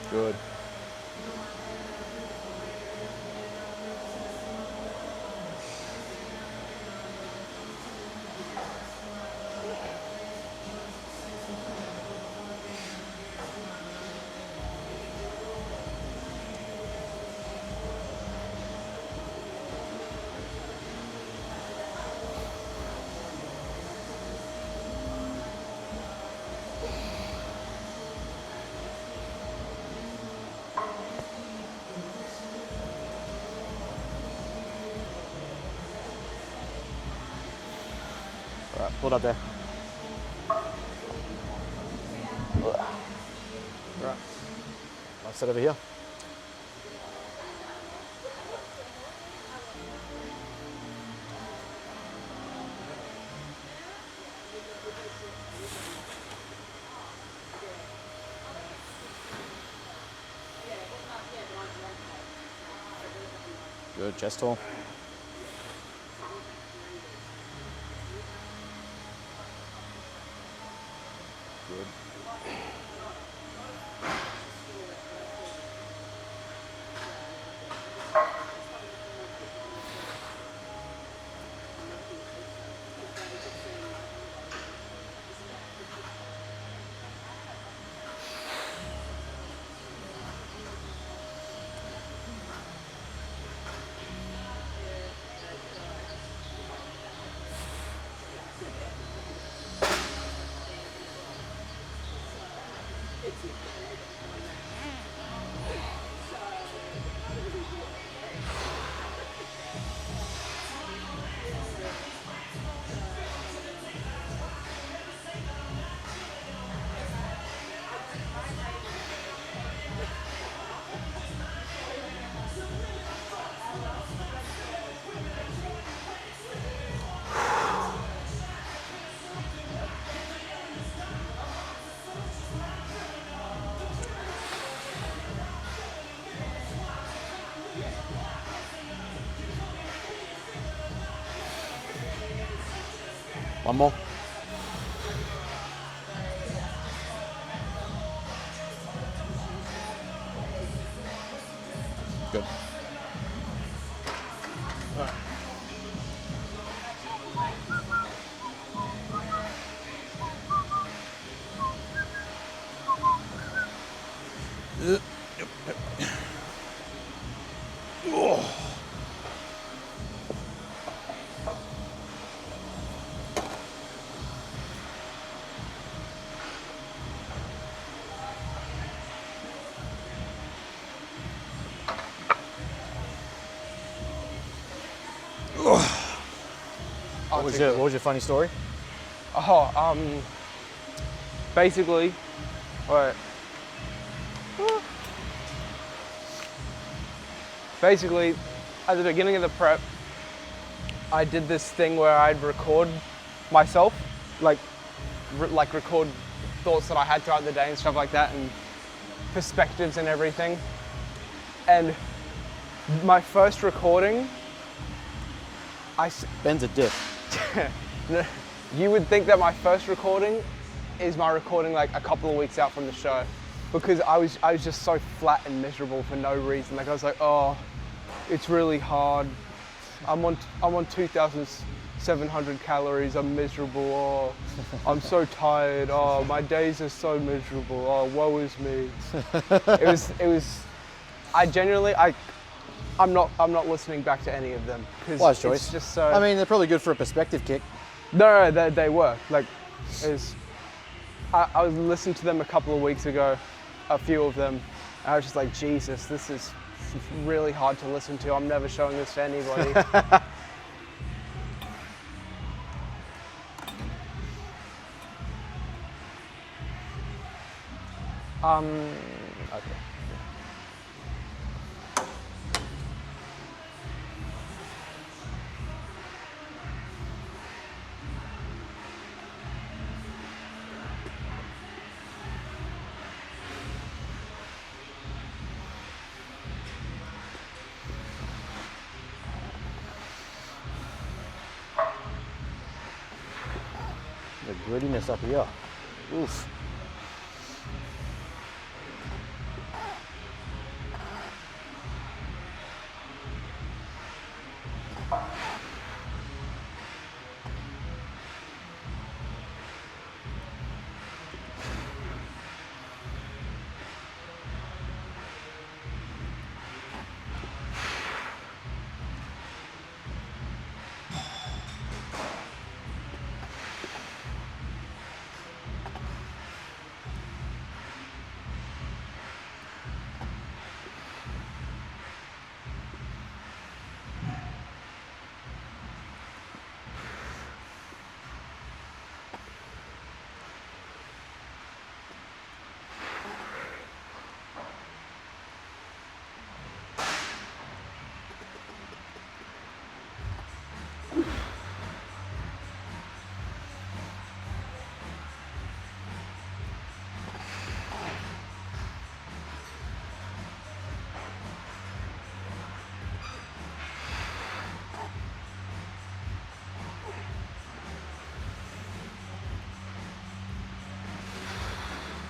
Good. All right, pull it up there. All right, I'll sit over here. Good, chest tall. Good. One more. Good. All right. What was your funny story? oh, basically, wait. Basically, at the beginning of the prep, I did this thing where I'd record myself, like record thoughts that I had throughout the day and stuff like that, and perspectives and everything. And my first recording, Ben's a dick. You would think that my first recording is my recording like a couple of weeks out from the show, because I was just so flat and miserable for no reason. Like I was like, oh, it's really hard. I'm on 2,700 calories. I'm miserable. Oh, I'm so tired. Oh, my days are so miserable. Oh, woe is me. It was. I'm not listening back to any of them because Wise choice. it's just so. I mean, they're probably good for a perspective kick. No, they were. Like, I was listening to them a couple of weeks ago, a few of them, and I was just like, Jesus, this is really hard to listen to. I'm never showing this to anybody. Okay. The grittiness up here. Oof.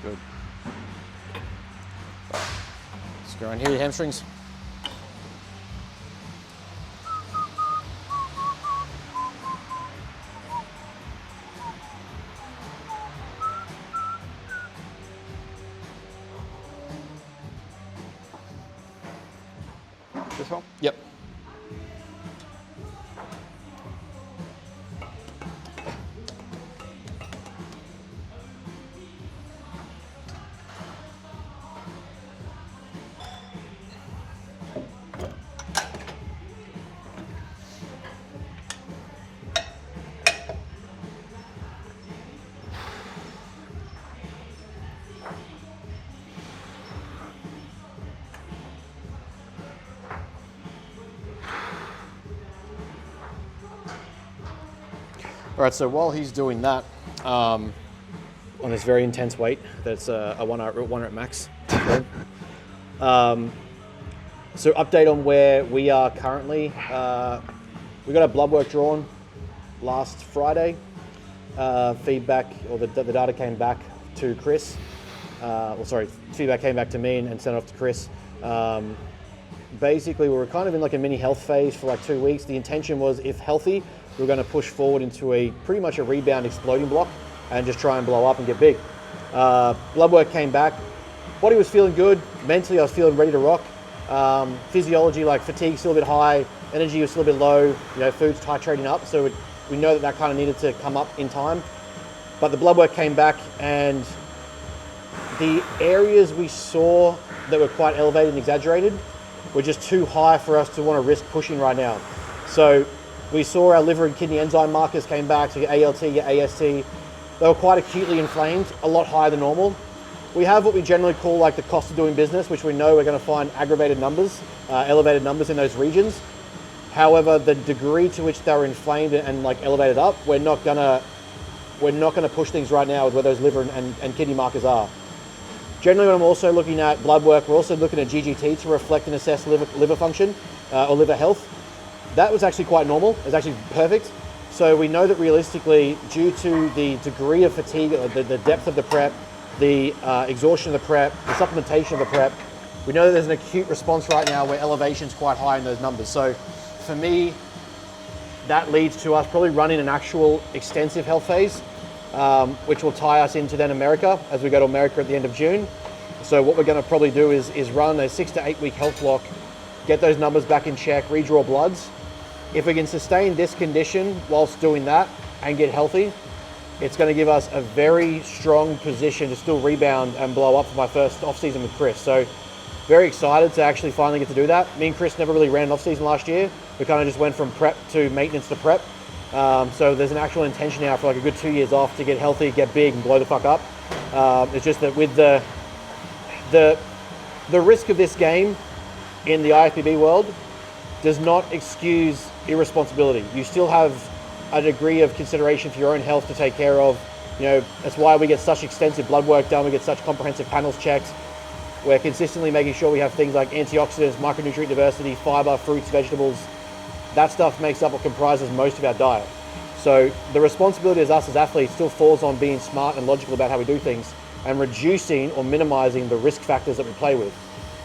Good. Let's go on here, your hamstrings. This one? Yep. All right, so while he's doing that, on this very intense weight, that's a one rep max. Okay. So update on where we are currently. We got our blood work drawn last Friday. Feedback, or the data came back to Chris. Feedback came back to me and sent off to Chris. Basically, we were kind of in like a mini health phase for like 2 weeks. The intention was, if healthy, we were going to push forward into a pretty much a rebound exploding block and just try and blow up and get big. Blood work came back. Body was feeling good. Mentally, I was feeling ready to rock. Physiology, like fatigue, still a bit high. Energy was still a bit low. You know, food's titrating up. So we know that kind of needed to come up in time. But the blood work came back, and the areas we saw that were quite elevated and exaggerated were just too high for us to want to risk pushing right now. So we saw our liver and kidney enzyme markers came back, so your ALT, your AST. They were quite acutely inflamed, a lot higher than normal. We have what we generally call like the cost of doing business, which we know we're going to find aggravated numbers, elevated numbers in those regions. However, the degree to which they were inflamed and like elevated up, we're not gonna push things right now with where those liver and kidney markers are. Generally, when I'm also looking at blood work, we're also looking at GGT to reflect and assess liver function or liver health. that was actually quite normal. It's actually perfect. So we know that realistically, due to the degree of fatigue, the depth of the prep, the exhaustion of the prep, the supplementation of the prep, we know that there's an acute response right now where elevation's quite high in those numbers. So for me, that leads to us probably running an actual extensive health phase, which will tie us into then America as we go to America at the end of June. So what we're going to probably do is run a 6 to 8 week health block, get those numbers back in check, redraw bloods. If we can sustain this condition whilst doing that and get healthy, it's going to give us a very strong position to still rebound and blow up for my first off season with Chris. So very excited to actually finally get to do that. Me and Chris never really ran an off season last year. We kind of just went from prep to maintenance to prep. So there's an actual intention now for like a good 2 years off to get healthy, get big and blow the fuck up. It's just that with the risk of this game in the IFBB world does not excuse irresponsibility. You still have a degree of consideration for your own health to take care of. You know, that's why we get such extensive blood work done. We get such comprehensive panels checked. We're consistently making sure we have things like antioxidants, micronutrient diversity, fiber, fruits, vegetables. That stuff makes up or comprises most of our diet. So the responsibility as us as athletes still falls on being smart and logical about how we do things and reducing or minimizing the risk factors that we play with.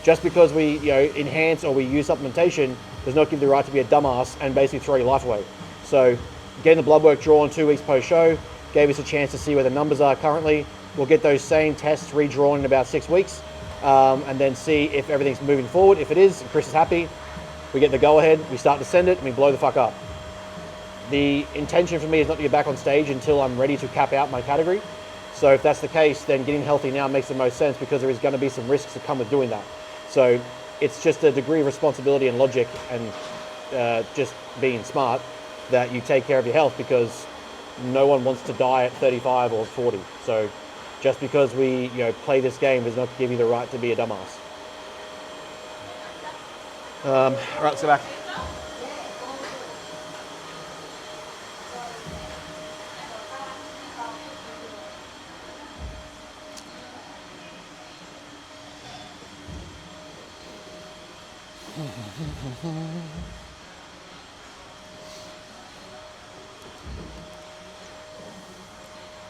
Just because we enhance or we use supplementation does not give the right to be a dumbass and basically throw your life away. So getting the blood work drawn 2 weeks post-show gave us a chance to see where the numbers are currently. We'll get those same tests redrawn in about 6 weeks and then see if everything's moving forward. If it is, and Chris is happy, we get the go-ahead, we start to send it, and we blow the fuck up. The intention for me is not to get back on stage until I'm ready to cap out my category. So if that's the case, then getting healthy now makes the most sense because there is going to be some risks that come with doing that. So it's just a degree of responsibility and logic and just being smart that you take care of your health because no one wants to die at 35 or 40. So just because we play this game does not give you the right to be a dumbass. All right, let's go back.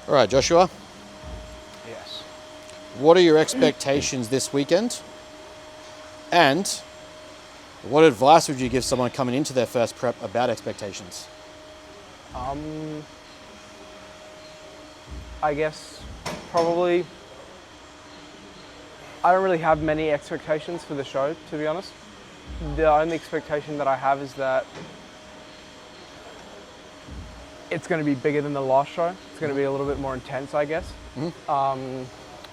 All right, Joshua. Yes. What are your expectations this weekend? And what advice would you give someone coming into their first prep about expectations? I guess probably I don't really have many expectations for the show, to be honest. The only expectation that I have is that it's going to be bigger than the last show. It's going to be a little bit more intense, I guess. Mm-hmm.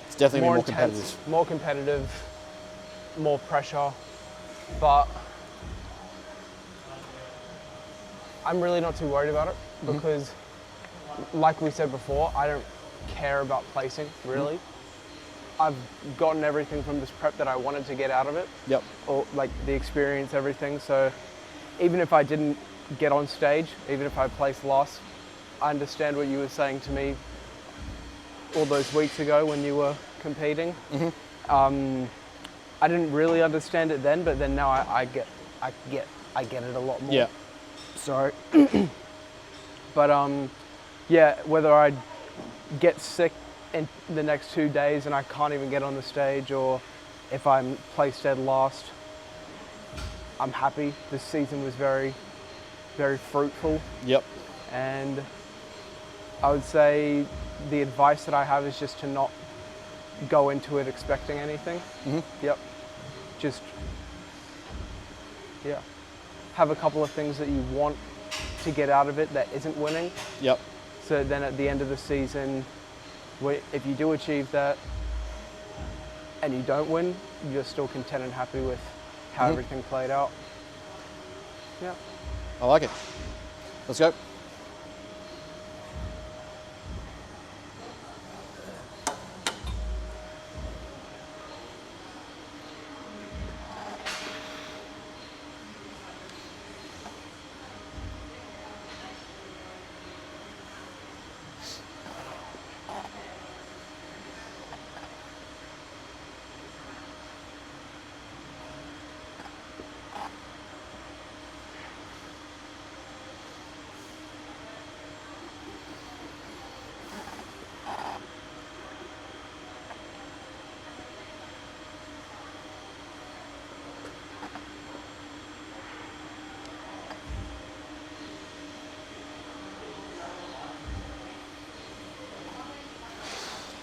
It's definitely more intense, more competitive, more pressure, but I'm really not too worried about it because, like we said before, I don't care about placing, really. I've gotten everything from this prep that I wanted to get out of it. Yep. Or like the experience, everything. So even if I didn't get on stage, even if I placed last, I understand what you were saying to me all those weeks ago when you were competing. I didn't really understand it then, but then now I get it a lot more. Yeah. So, but yeah, whether I get sick in the next 2 days and I can't even get on the stage, or if I'm placed dead last, I'm happy. This season was very, very fruitful. Yep. And I would say the advice that I have is just to not go into it expecting anything. Yep. Just, yeah. Have a couple of things that you want to get out of it that isn't winning. Yep. So then at the end of the season, if you do achieve that and you don't win, you're still content and happy with how everything played out. Yeah. I like it. Let's go.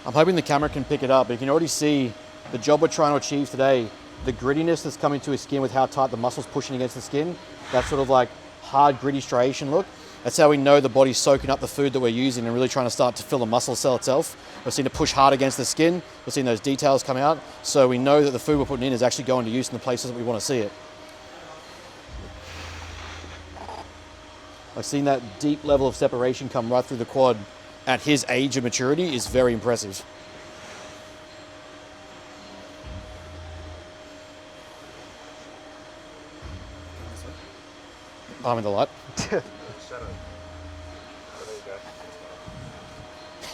I'm hoping the camera can pick it up, but you can already see the job we're trying to achieve today, the grittiness that's coming to his skin with how tight the muscle's pushing against the skin, that sort of like hard, gritty striation look. That's how we know the body's soaking up the food that we're using and really trying to start to fill the muscle cell itself. We're seeing it push hard against the skin. We're seeing those details come out. So we know that the food we're putting in is actually going to use in the places that we want to see it. Like seeing that deep level of separation come right through the quad at his age of maturity is very impressive. I'm in the light.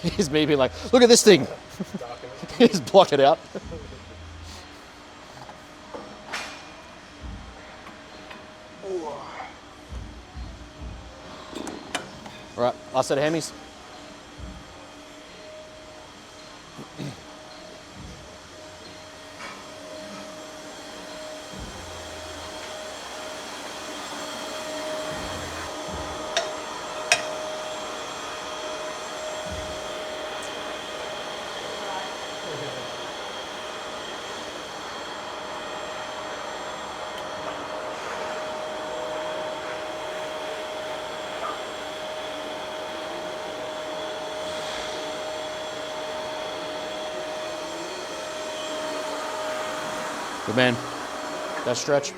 Here's me being like, look at this thing. Just block it out. All right, last set of hammies. Good man. That stretch.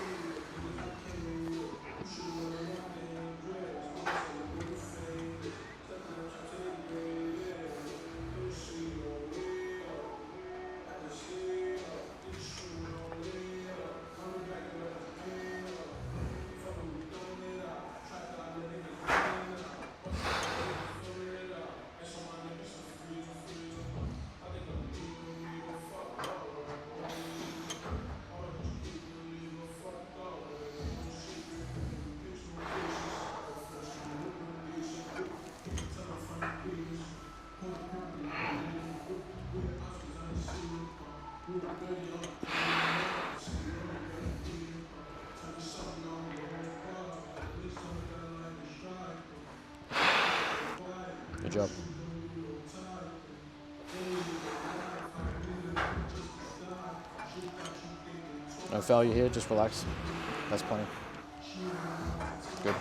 Good job. No failure here, just relax. That's plenty. Good.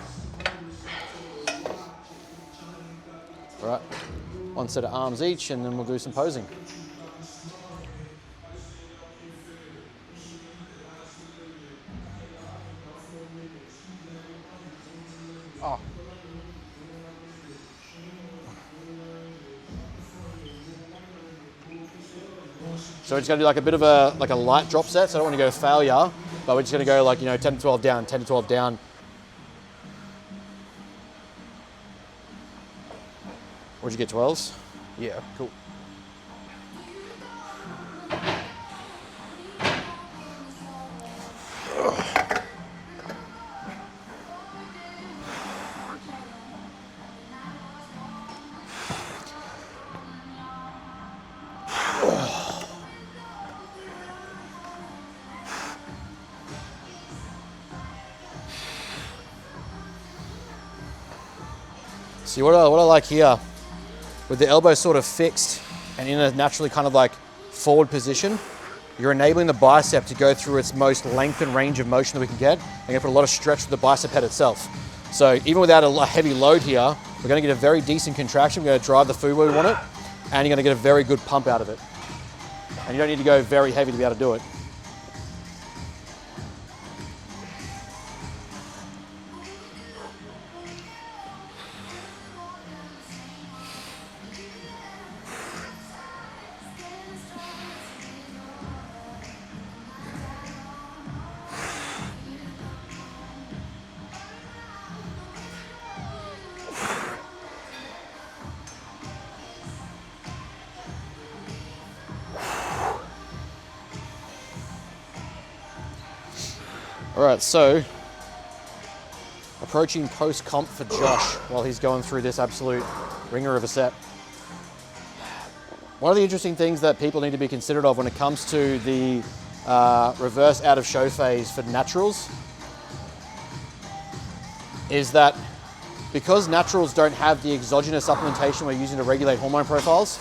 All right, one set of arms each, and then we'll do some posing. Oh. So we're just gonna do like a bit of a light drop set. So I don't want to go failure, but we're just gonna go like, 10 to 12 down, 10 to 12 down. What'd you get, 12s? Yeah. Cool. See what I like here, with the elbow sort of fixed and in a naturally kind of like forward position, you're enabling the bicep to go through its most length and range of motion that we can get, and gonna put a lot of stretch to the bicep head itself. So even without a heavy load here, we're gonna get a very decent contraction. We're gonna drive the food where we want it, and you're gonna get a very good pump out of it. And you don't need to go very heavy to be able to do it. All right, so approaching post-comp for Josh while he's going through this absolute ringer of a set. One of the interesting things that people need to be considerate of when it comes to the reverse out of show phase for naturals is that because naturals don't have the exogenous supplementation we're using to regulate hormone profiles,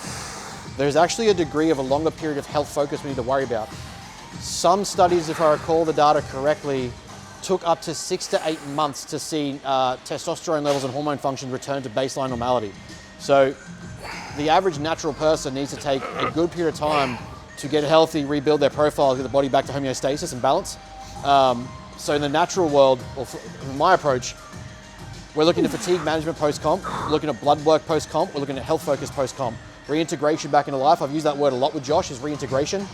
there's actually a degree of a longer period of health focus we need to worry about. Some studies, if I recall the data correctly, took up to 6 to 8 months to see testosterone levels and hormone function return to baseline normality. So the average natural person needs to take a good period of time to get healthy, rebuild their profile, get the body back to homeostasis and balance. So in the natural world, or from my approach, we're looking at fatigue management post-comp, we're looking at blood work post-comp, we're looking at health focus post-comp. Reintegration back into life, I've used that word a lot with Josh, is reintegration.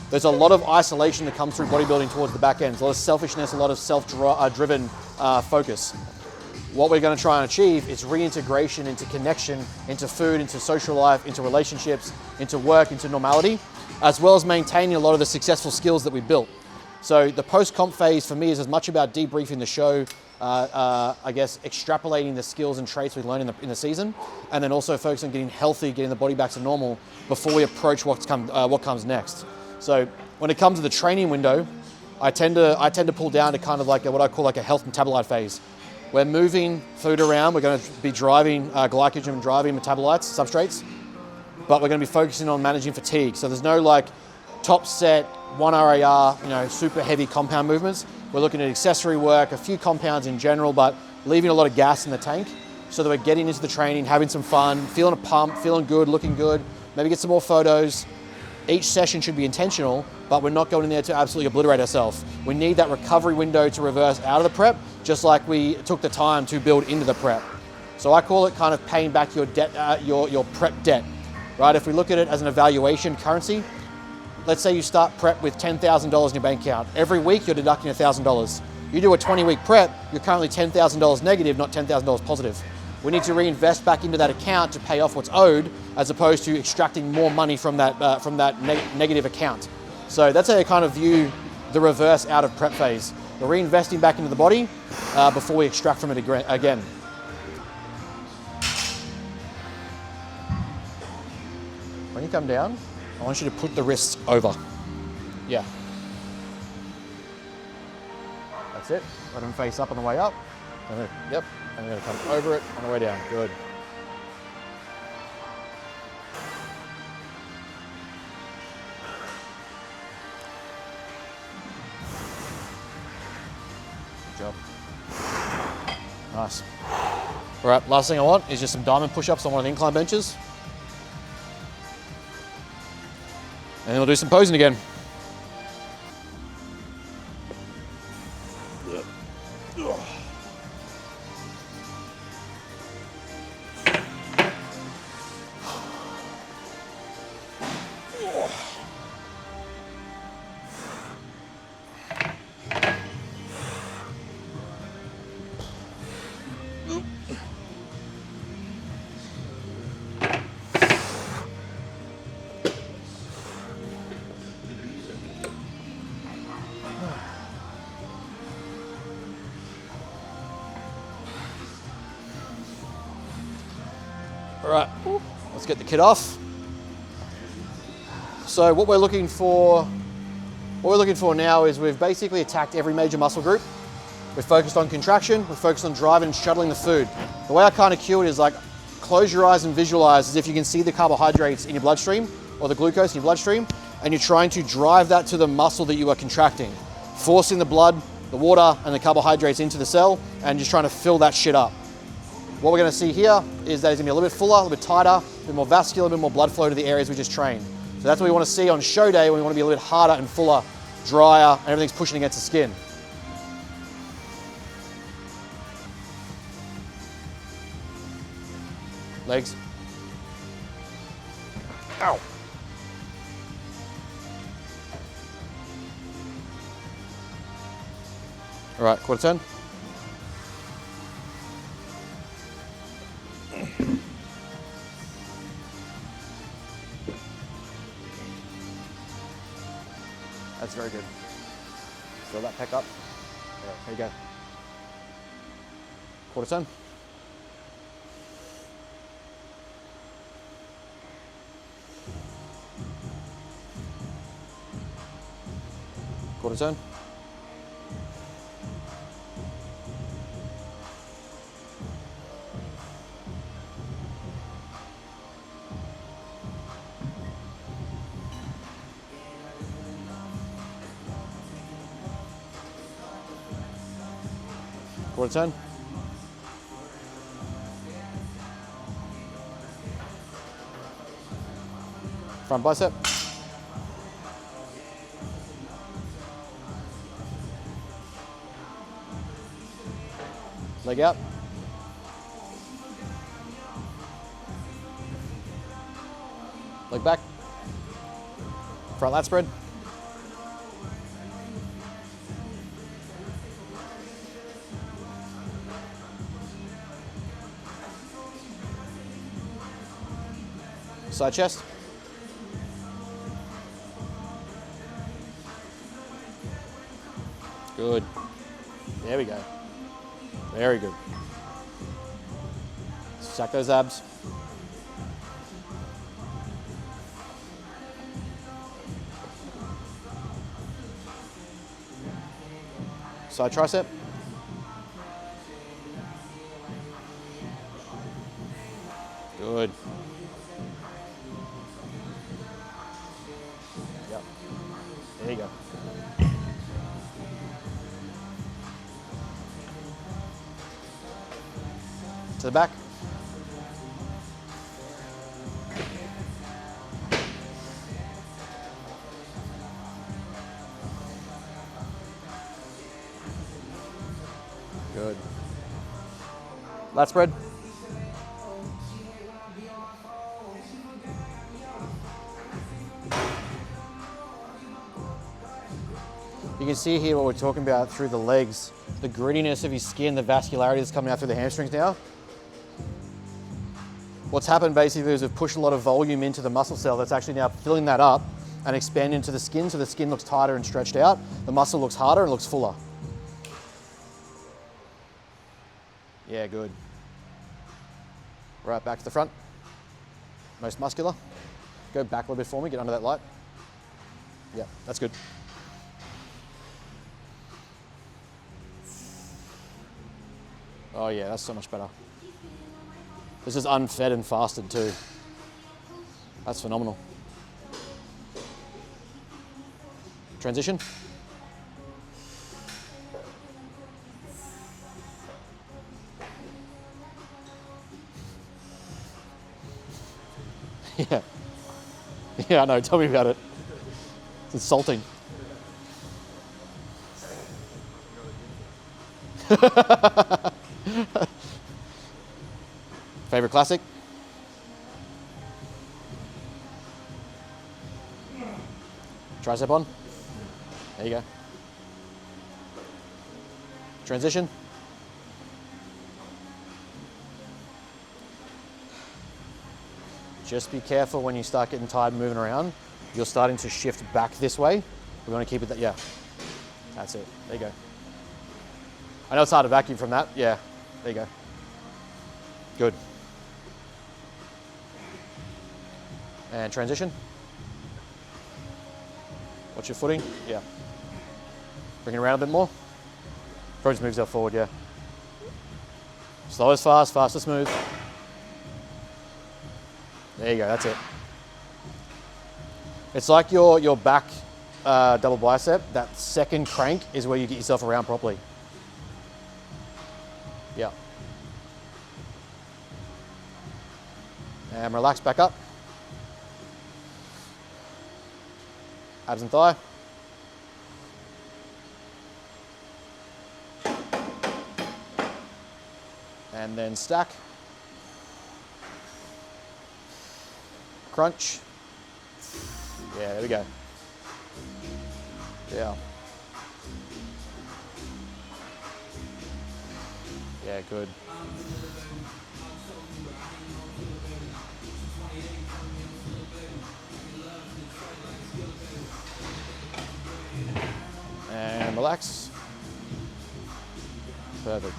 There's a lot of isolation that comes through bodybuilding towards the back end. There's a lot of selfishness, a lot of self-driven focus. What we're going to try and achieve is reintegration into connection, into food, into social life, into relationships, into work, into normality, as well as maintaining a lot of the successful skills that we built. So the post-comp phase for me is as much about debriefing the show, I guess extrapolating the skills and traits we've learned in the season, and then also focusing on getting healthy, getting the body back to normal before we approach what comes next. So when it comes to the training window, I tend to pull down to kind of like what I call like a health metabolite phase. We're moving food around, we're going to be driving glycogen, driving metabolites, substrates, but we're going to be focusing on managing fatigue. So there's no like top set, 1 RAR, super heavy compound movements. We're looking at accessory work, a few compounds in general, but leaving a lot of gas in the tank so that we're getting into the training, having some fun, feeling a pump, feeling good, looking good, maybe get some more photos. Each session should be intentional, but we're not going in there to absolutely obliterate ourselves. We need that recovery window to reverse out of the prep, just like we took the time to build into the prep. So I call it kind of paying back your debt, your prep debt, right? If we look at it as an evaluation currency, let's say you start prep with $10,000 in your bank account. Every week you're deducting $1,000. You do a 20-week prep, you're currently $10,000 negative, not $10,000 positive. We need to reinvest back into that account to pay off what's owed, as opposed to extracting more money from that negative account. So that's how I kind of view the reverse out of prep phase. We're reinvesting back into the body before we extract from it again. When you come down, I want you to put the wrists over. Yeah. That's it. Let them face up on the way up. Yep. And we're going to come over it on the way down. Good. Good job. Nice. All right, last thing I want is just some diamond push-ups on one of the incline benches. And then we'll do some posing again. All right, let's get the kit off. So what we're looking for now is we've basically attacked every major muscle group. We're focused on contraction, we're focused on driving and shuttling the food. The way I kind of cue it is like, close your eyes and visualize as if you can see the carbohydrates in your bloodstream or the glucose in your bloodstream, and you're trying to drive that to the muscle that you are contracting, forcing the blood, the water, and the carbohydrates into the cell, and just trying to fill that shit up. What we're going to see here is that it's going to be a little bit fuller, a little bit tighter, a bit more vascular, a bit more blood flow to the areas we just trained. So that's what we want to see on show day, when we want to be a little bit harder and fuller, drier, and everything's pushing against the skin. Legs. Ow. All right, quarter turn. That's very good. Fill that pec up. Yeah, there you go. Quarter turn. Quarter turn. Quarter turn. Front bicep. Leg out. Leg back. Front lat spread. Side chest. Good. There we go. Very good. Stack those abs. Side tricep. Good. Yep. There you go. To the back. Good. Lat spread. You can see here what we're talking about through the legs, the grittiness of his skin, the vascularity that's coming out through the hamstrings now. What's happened basically is we've pushed a lot of volume into the muscle cell that's actually now filling that up and expanding into the skin, so the skin looks tighter and stretched out. The muscle looks harder and looks fuller. Yeah, good. Right, back to the front. Most muscular. Go back a little bit for me, get under that light. Yeah, that's good. Oh yeah, that's so much better. This is unfed and fasted too. That's phenomenal. Transition. Yeah. Yeah, I know, tell me about it. It's insulting. Favorite classic? Tricep on. There you go. Transition. Just be careful when you start getting tired moving around. You're starting to shift back this way. We want to keep it that, yeah. That's it, there you go. I know it's hard to vacuum from that. Yeah, there you go. Good. And transition. Watch your footing. Yeah. Bring it around a bit more. Probably just moves that forward, yeah. Slow as fast, fast as smooth. There you go, that's it. It's like your back double bicep, that second crank is where you get yourself around properly. Yeah. And relax back up. Abs and thigh. And then stack. Crunch. Yeah, there we go. Yeah. Yeah, good. And relax. Perfect.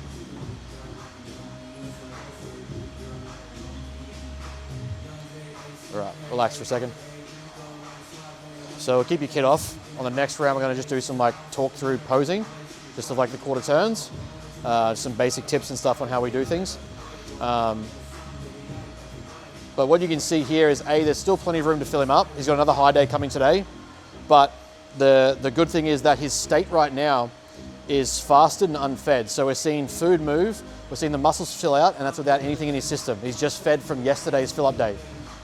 All right, relax for a second. So keep your kit off. On the next round, we're going to just do some like talk through posing, just of like the quarter turns, some basic tips and stuff on how we do things. But what you can see here is there's still plenty of room to fill him up. He's got another high day coming today, but the good thing is that his state right now is fasted and unfed. So we're seeing food move, we're seeing the muscles fill out, and that's without anything in his system. He's just fed from yesterday's fill-up day.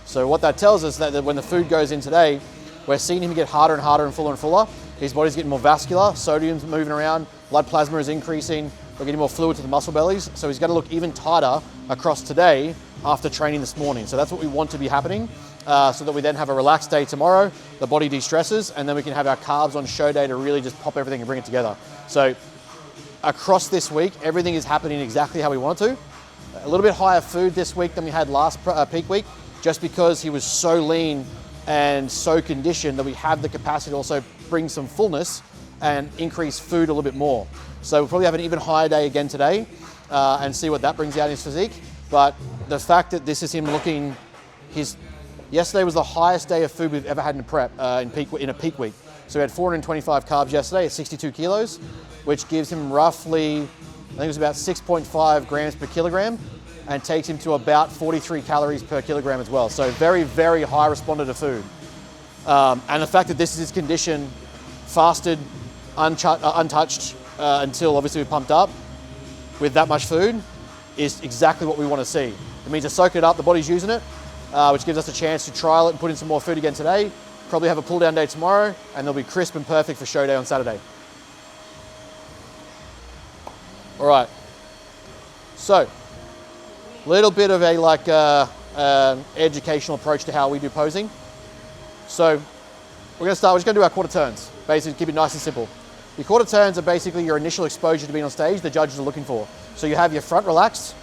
So what that tells us that when the food goes in today, we're seeing him get harder and harder and fuller. His body's getting more vascular, sodium's moving around, blood plasma is increasing, we're getting more fluid to the muscle bellies. So he's going to look even tighter across today after training this morning. So that's what we want to be happening, so that we then have a relaxed day tomorrow, the body de-stresses, and then we can have our carbs on show day to really just pop everything and bring it together. So across this week, everything is happening exactly how we want it to. A little bit higher food this week than we had last peak week, just because he was so lean and so conditioned that we have the capacity to also bring some fullness and increase food a little bit more. So we'll probably have an even higher day again today and see what that brings out in his physique. But the fact that this is him looking, yesterday was the highest day of food we've ever had in prep in a peak week. So we had 425 carbs yesterday at 62 kilos, which gives him roughly, I think it was about 6.5 grams per kilogram, and takes him to about 43 calories per kilogram as well. So very, very high responder to food. And the fact that this is his condition, fasted, untouched until obviously we pumped up with that much food, is exactly what we want to see. It means to soak it up, the body's using it, which gives us a chance to trial it and put in some more food again today, probably have a pull down day tomorrow, and they'll be crisp and perfect for show day on Saturday. All right, so little bit of a educational approach to how we do posing. So we're just gonna do our quarter turns, basically keep it nice and simple. Your quarter turns are basically your initial exposure to being on stage the judges are looking for. So you have your front relaxed.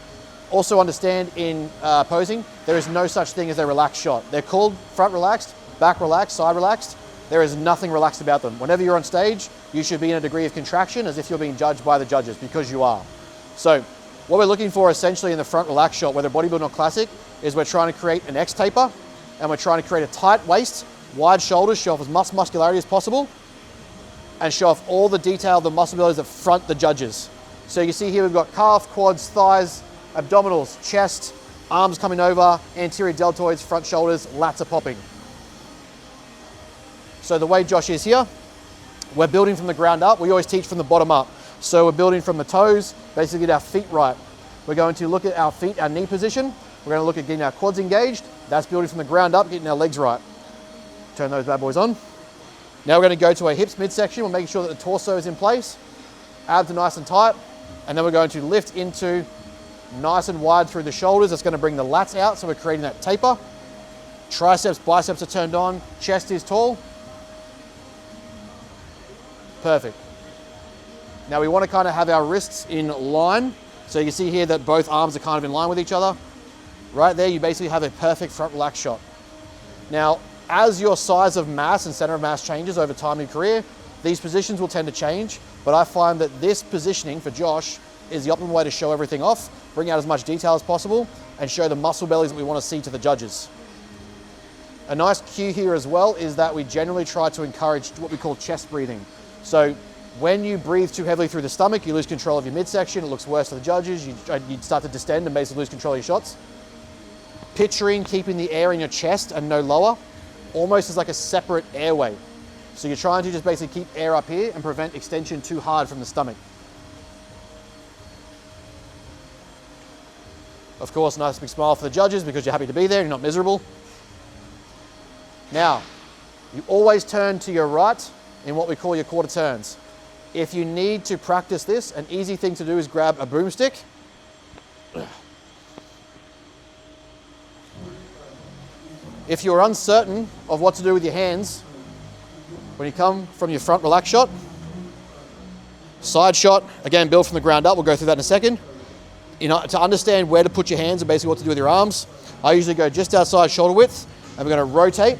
Also understand in posing, there is no such thing as a relaxed shot. They're called front relaxed, back relaxed, side relaxed. There is nothing relaxed about them. Whenever you're on stage, you should be in a degree of contraction as if you're being judged by the judges, because you are. So what we're looking for essentially in the front relaxed shot, whether bodybuilding or classic, is we're trying to create an X taper, and we're trying to create a tight waist, wide shoulders, show off as much muscularity as possible, and show off all the detail of the muscle bellies that front the judges. So you can see here we've got calf, quads, thighs, abdominals, chest, arms coming over, anterior deltoids, front shoulders, lats are popping. So the way Josh is here, we're building from the ground up. We always teach from the bottom up. So we're building from the toes, basically get our feet right. We're going to look at our feet, our knee position. We're going to look at getting our quads engaged. That's building from the ground up, getting our legs right. Turn those bad boys on. Now we're going to go to our hips midsection. We're making sure that the torso is in place. Abs are nice and tight. And then we're going to lift into nice and wide through the shoulders. That's going to bring the lats out, so we're creating that taper. Triceps, biceps are turned on. Chest is tall. Perfect. Now we want to kind of have our wrists in line. So you can see here that both arms are kind of in line with each other. Right there, you basically have a perfect front relax shot. Now, as your size of mass and center of mass changes over time in your career, these positions will tend to change, but I find that this positioning for Josh is the optimal way to show everything off, bring out as much detail as possible, and show the muscle bellies that we want to see to the judges. A nice cue here as well is that we generally try to encourage what we call chest breathing. So when you breathe too heavily through the stomach, you lose control of your midsection, it looks worse to the judges, you start to distend and basically lose control of your shots. Picturing keeping the air in your chest and no lower, almost as like a separate airway. So you're trying to just basically keep air up here and prevent extension too hard from the stomach. Of course, nice big smile for the judges because you're happy to be there, you're not miserable. Now, you always turn to your right in what we call your quarter turns. If you need to practice this, an easy thing to do is grab a broomstick. If you're uncertain of what to do with your hands, when you come from your front relax shot, side shot, again, build from the ground up, we'll go through that in a second. To understand where to put your hands and basically what to do with your arms, I usually go just outside shoulder width, and we're going to rotate.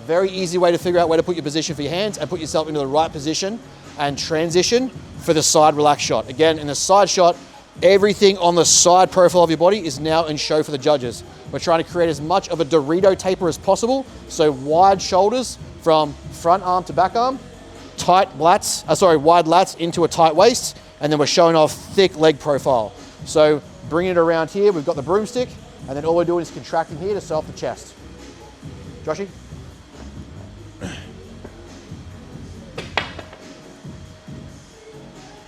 Very easy way to figure out where to put your position for your hands and put yourself into the right position and transition for the side relax shot. Again, in the side shot, everything on the side profile of your body is now in show for the judges. We're trying to create as much of a Dorito taper as possible. So wide shoulders from front arm to back arm, wide lats into a tight waist, and then we're showing off thick leg profile. So bringing it around here, we've got the broomstick, and then all we're doing is contracting here to sew off the chest. Joshy?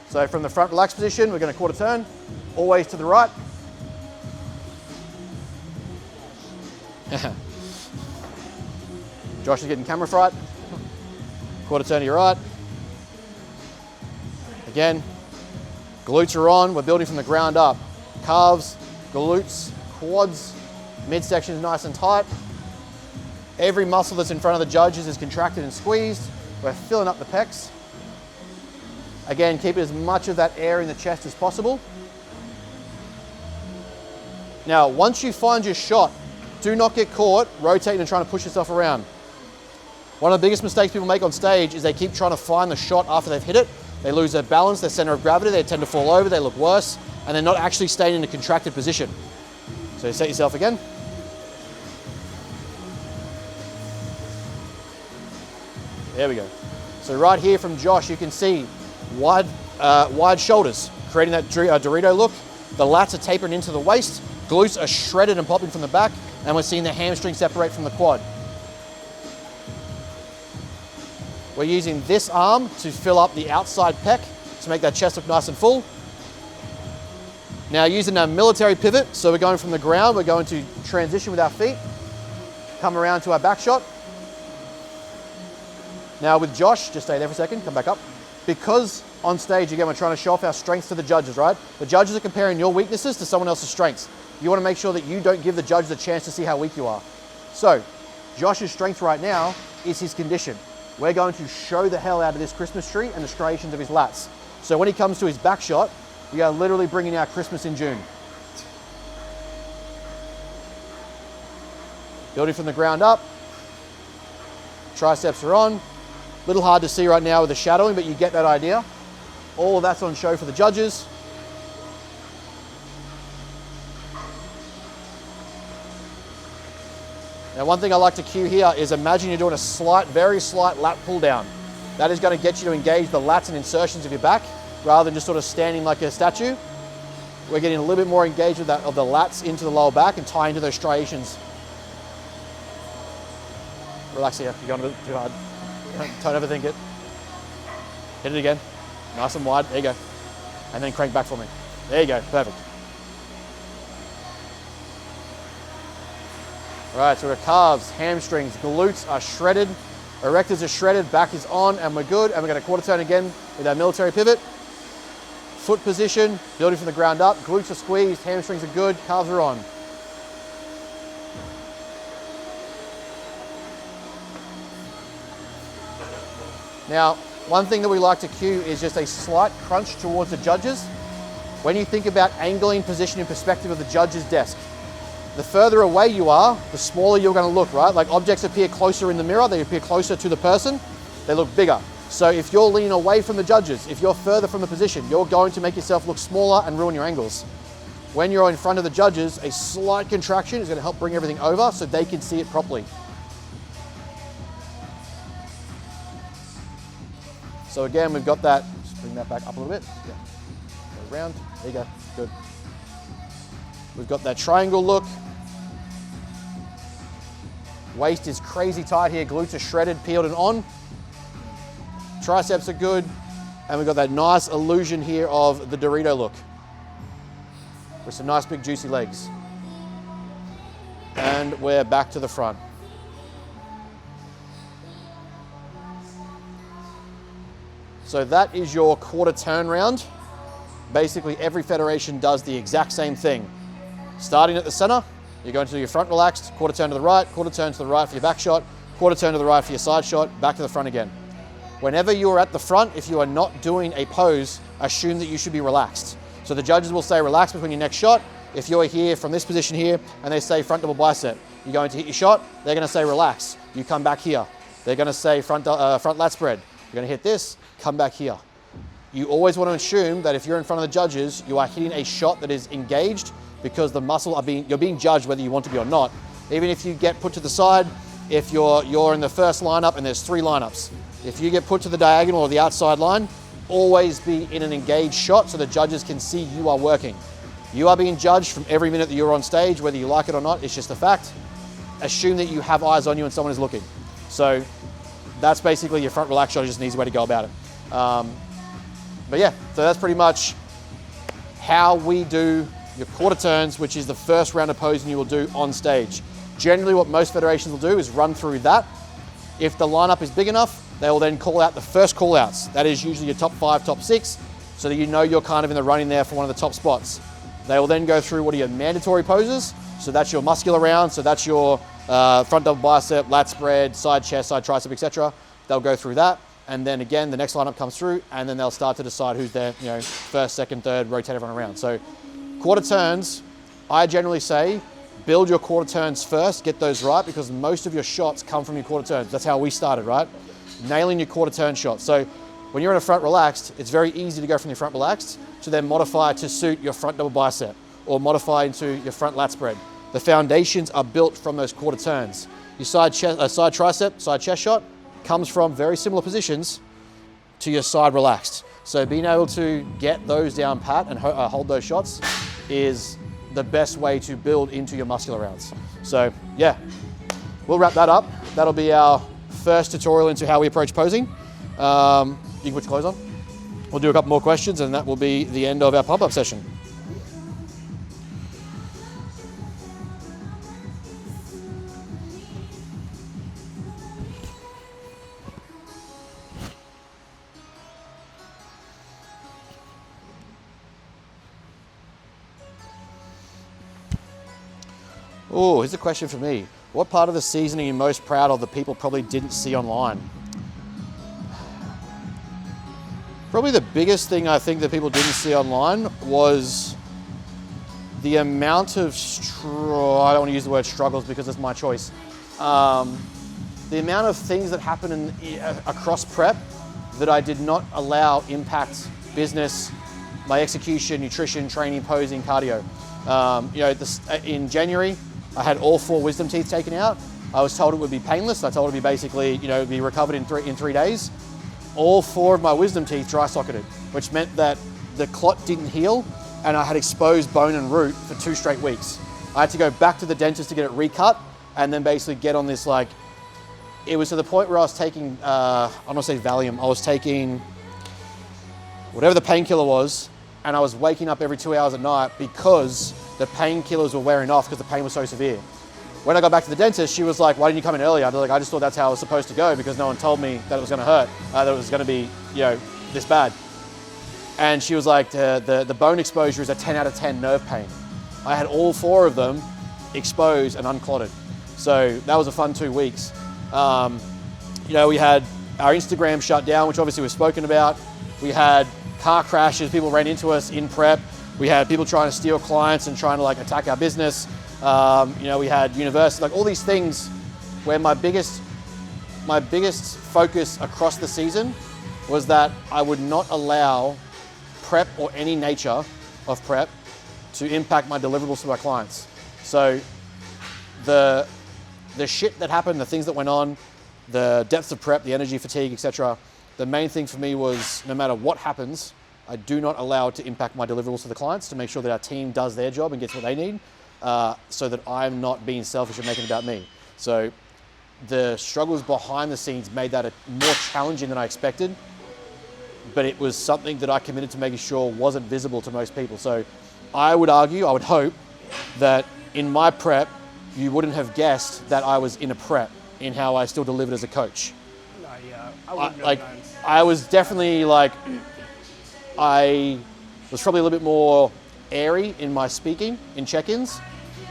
So from the front relaxed position, we're going to quarter turn, always to the right. Josh is getting camera fright. Quarter turn to your right. Again, glutes are on, we're building from the ground up. Calves, glutes, quads, midsection is nice and tight. Every muscle that's in front of the judges is contracted and squeezed. We're filling up the pecs. Again, keep as much of that air in the chest as possible. Now, once you find your shot, do not get caught rotating and trying to push yourself around. One of the biggest mistakes people make on stage is they keep trying to find the shot after they've hit it. They lose their balance, their center of gravity, they tend to fall over, they look worse, and they're not actually staying in a contracted position. So set yourself again. There we go. So right here from Josh, you can see wide shoulders, creating that Dorito look. The lats are tapering into the waist, glutes are shredded and popping from the back, and we're seeing the hamstring separate from the quad. We're using this arm to fill up the outside pec to make that chest look nice and full. Now using our military pivot, so we're going from the ground, we're going to transition with our feet, come around to our back shot. Now with Josh, just stay there for a second, come back up. Because on stage, again, we're trying to show off our strengths to the judges, right? The judges are comparing your weaknesses to someone else's strengths. You want to make sure that you don't give the judges a chance to see how weak you are. So Josh's strength right now is his condition. We're going to show the hell out of this Christmas tree and the striations of his lats. So when he comes to his back shot, we are literally bringing out Christmas in June. Building from the ground up. Triceps are on. A little hard to see right now with the shadowing, but you get that idea. All of that's on show for the judges. Now, one thing I like to cue here is imagine you're doing a slight, very slight lat pull down. That is going to get you to engage the lats and insertions of your back rather than just sort of standing like a statue. We're getting a little bit more engaged with that of the lats into the lower back and tie into those striations. Relax here, you're going a bit too hard. Don't overthink it. Hit it again. Nice and wide, there you go. And then crank back for me. There you go, perfect. All right, so we're calves, hamstrings, glutes are shredded, erectors are shredded, back is on, and we're good. And we're going to quarter turn again with our military pivot. Foot position, building from the ground up, glutes are squeezed, hamstrings are good, calves are on. Now, one thing that we like to cue is just a slight crunch towards the judges. When you think about angling position in perspective of the judge's desk, the further away you are, the smaller you're going to look, right? Like objects appear closer in the mirror, they appear closer to the person, they look bigger. So if you're leaning away from the judges, if you're further from the position, you're going to make yourself look smaller and ruin your angles. When you're in front of the judges, a slight contraction is going to help bring everything over so they can see it properly. So again, we've got that, just bring that back up a little bit. Yeah. Go around, there you go, good. We've got that triangle look. Waist is crazy tight here, glutes are shredded, peeled and on. Triceps are good. And we've got that nice illusion here of the Dorito look with some nice big juicy legs. And we're back to the front. So that is your quarter turn round. Basically every federation does the exact same thing. Starting at the center, you're going to do your front relaxed, quarter turn to the right, quarter turn to the right for your back shot, quarter turn to the right for your side shot, back to the front again. Whenever you are at the front, if you are not doing a pose, assume that you should be relaxed. So the judges will say relax between your next shot. If you're here from this position here and they say front double bicep, you're going to hit your shot, they're going to say relax. You come back here. They're going to say front lat spread. You're going to hit this, come back here. You always want to assume that if you're in front of the judges, you are hitting a shot that is engaged because the muscle you're being judged whether you want to be or not. Even if you get put to the side, if you're in the first lineup and there's 3 lineups, if you get put to the diagonal or the outside line, always be in an engaged shot so the judges can see you are working. You are being judged from every minute that you're on stage, whether you like it or not, it's just a fact. Assume that you have eyes on you and someone is looking. So that's basically your front relax shot, is just an easy way to go about it. But yeah, so that's pretty much how we do your quarter turns, which is the first round of posing you will do on stage. Generally what most federations will do is run through that. If the lineup is big enough, they will then call out the first call outs. That is usually your top 5, top 6, so that you know you're kind of in the running there for one of the top spots. They will then go through what are your mandatory poses. So that's your muscular round, so that's your front double bicep, lat spread, side chest, side tricep, etc. They'll go through that, and then again, the next lineup comes through, and then they'll start to decide who's there, first, second, third, rotate everyone around. So quarter turns, I generally say, build your quarter turns first, get those right, because most of your shots come from your quarter turns. That's how we started, right? Nailing your quarter turn shots. So when you're in a front relaxed, it's very easy to go from your front relaxed to then modify to suit your front double bicep or modify into your front lat spread. The foundations are built from those quarter turns. Your side tricep, side chest shot comes from very similar positions to your side relaxed. So being able to get those down pat and hold those shots is the best way to build into your muscular rounds. So yeah, we'll wrap that up. That'll be our first tutorial into how we approach posing. You can put your clothes on. We'll do a couple more questions and that will be the end of our pump-up session. Oh, here's a question for me. What part of the season are you most proud of that people probably didn't see online? Probably the biggest thing I think that people didn't see online was the amount of I don't want to use the word struggles because it's my choice. The amount of things that happen across prep that I did not allow impact business, my execution, nutrition, training, posing, cardio. In January, I had all 4 wisdom teeth taken out. I was told it would be painless. I told it would be basically, be recovered in 3 days. All 4 of my wisdom teeth dry socketed, which meant that the clot didn't heal and I had exposed bone and root for 2 straight weeks. I had to go back to the dentist to get it recut and then basically get on this it was to the point where I was taking, I'm gonna say Valium, I was taking whatever the painkiller was, and I was waking up every 2 hours at night because the painkillers were wearing off because the pain was so severe. When I got back to the dentist, she was like, why didn't you come in earlier? I just thought that's how I was supposed to go because no one told me that it was gonna hurt, that it was gonna be, this bad. And she was like, the bone exposure is a 10 out of 10 nerve pain. I had all 4 of them exposed and unclotted. So that was a fun 2 weeks. We had our Instagram shut down, which obviously we've spoken about. We had car crashes, people ran into us in prep. We had people trying to steal clients and trying to attack our business. We had university, all these things where my biggest focus across the season was that I would not allow prep or any nature of prep to impact my deliverables to my clients. So the shit that happened, the things that went on, the depth of prep, the energy fatigue, etc. The main thing for me was no matter what happens, I do not allow it to impact my deliverables to the clients to make sure that our team does their job and gets what they need so that I'm not being selfish and making it about me. So the struggles behind the scenes made that more challenging than I expected, but it was something that I committed to making sure wasn't visible to most people. So I would argue, I would hope that in my prep, you wouldn't have guessed that I was in a prep in how I still delivered as a coach. No, yeah, I wouldn't have known. I was definitely I was probably a little bit more airy in my speaking in check-ins,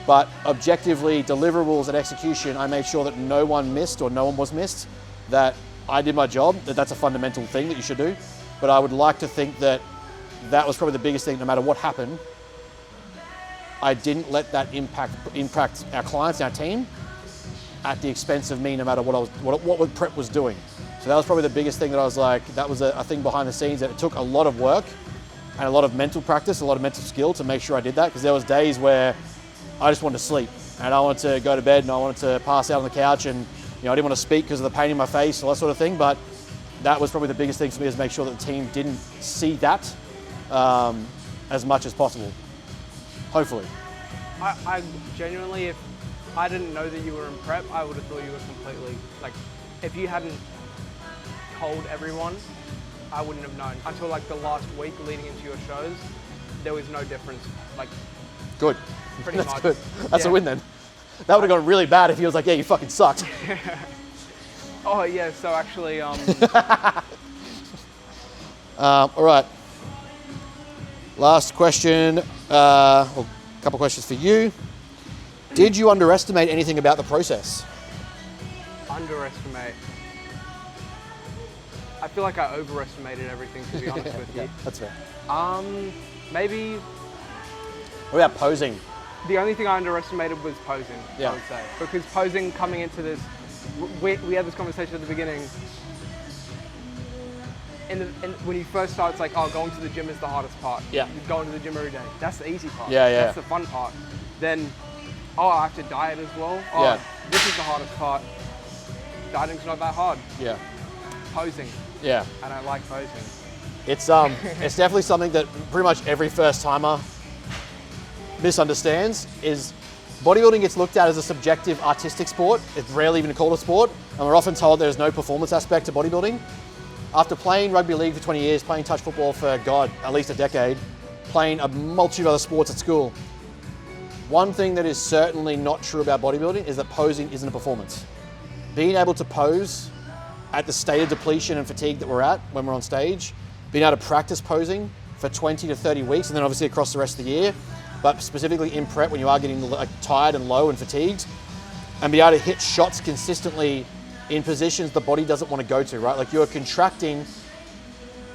but objectively, deliverables and execution, I made sure that no one missed or no one was missed, that I did my job, that's a fundamental thing that you should do. But I would like to think that that was probably the biggest thing, no matter what happened, I didn't let that impact our clients, our team, at the expense of me, no matter what prep was doing. So that was probably the biggest thing that I was that was a thing behind the scenes that it took a lot of work and a lot of mental practice, a lot of mental skill to make sure I did that, because there was days where I just wanted to sleep and I wanted to go to bed and I wanted to pass out on the couch and I didn't want to speak because of the pain in my face, all that sort of thing. But that was probably the biggest thing for me, is make sure that the team didn't see that as much as possible, hopefully. I genuinely, if I didn't know that you were in prep, I would have thought you were completely, if you hadn't told everyone I wouldn't have known until like the last week leading into your shows. There was no difference. Like, Good. pretty That's much. good. That's a Yeah. win then. That would have gone really bad if he was like, yeah, you fucking sucked. Oh yeah. So actually, All right. Last question, or a couple questions for you. Did you underestimate anything about the process? underestimate. I feel like I overestimated everything, to be honest with Yeah, you. that's fair. Maybe What about posing? the only thing I underestimated was posing, Yeah. I would say. Because posing coming into this, we had this conversation at the beginning. When you first start, it's like, oh, going to the gym is the hardest part. Yeah. Going to the gym every day. That's the easy part. Yeah, yeah. That's the fun part. Then, oh, I have to diet as well. Oh, Yeah. this is the hardest part. Dieting's not that hard. Yeah. Posing. Yeah. I don't like posing. It's definitely something that pretty much every first timer misunderstands. Is bodybuilding gets looked at as a subjective artistic sport. It's rarely even called a sport, and we're often told there's no performance aspect to bodybuilding. After playing rugby league for 20 years, playing touch football for, God, at least a decade, playing a multitude of other sports at school, one thing that is certainly not true about bodybuilding is that posing isn't a performance. Being able to pose at the state of depletion and fatigue that we're at when we're on stage, being able to practice posing for 20 to 30 weeks and then obviously across the rest of the year, but specifically in prep when you are getting like tired and low and fatigued, and be able to hit shots consistently in positions the body doesn't want to go to, right? Like you're contracting.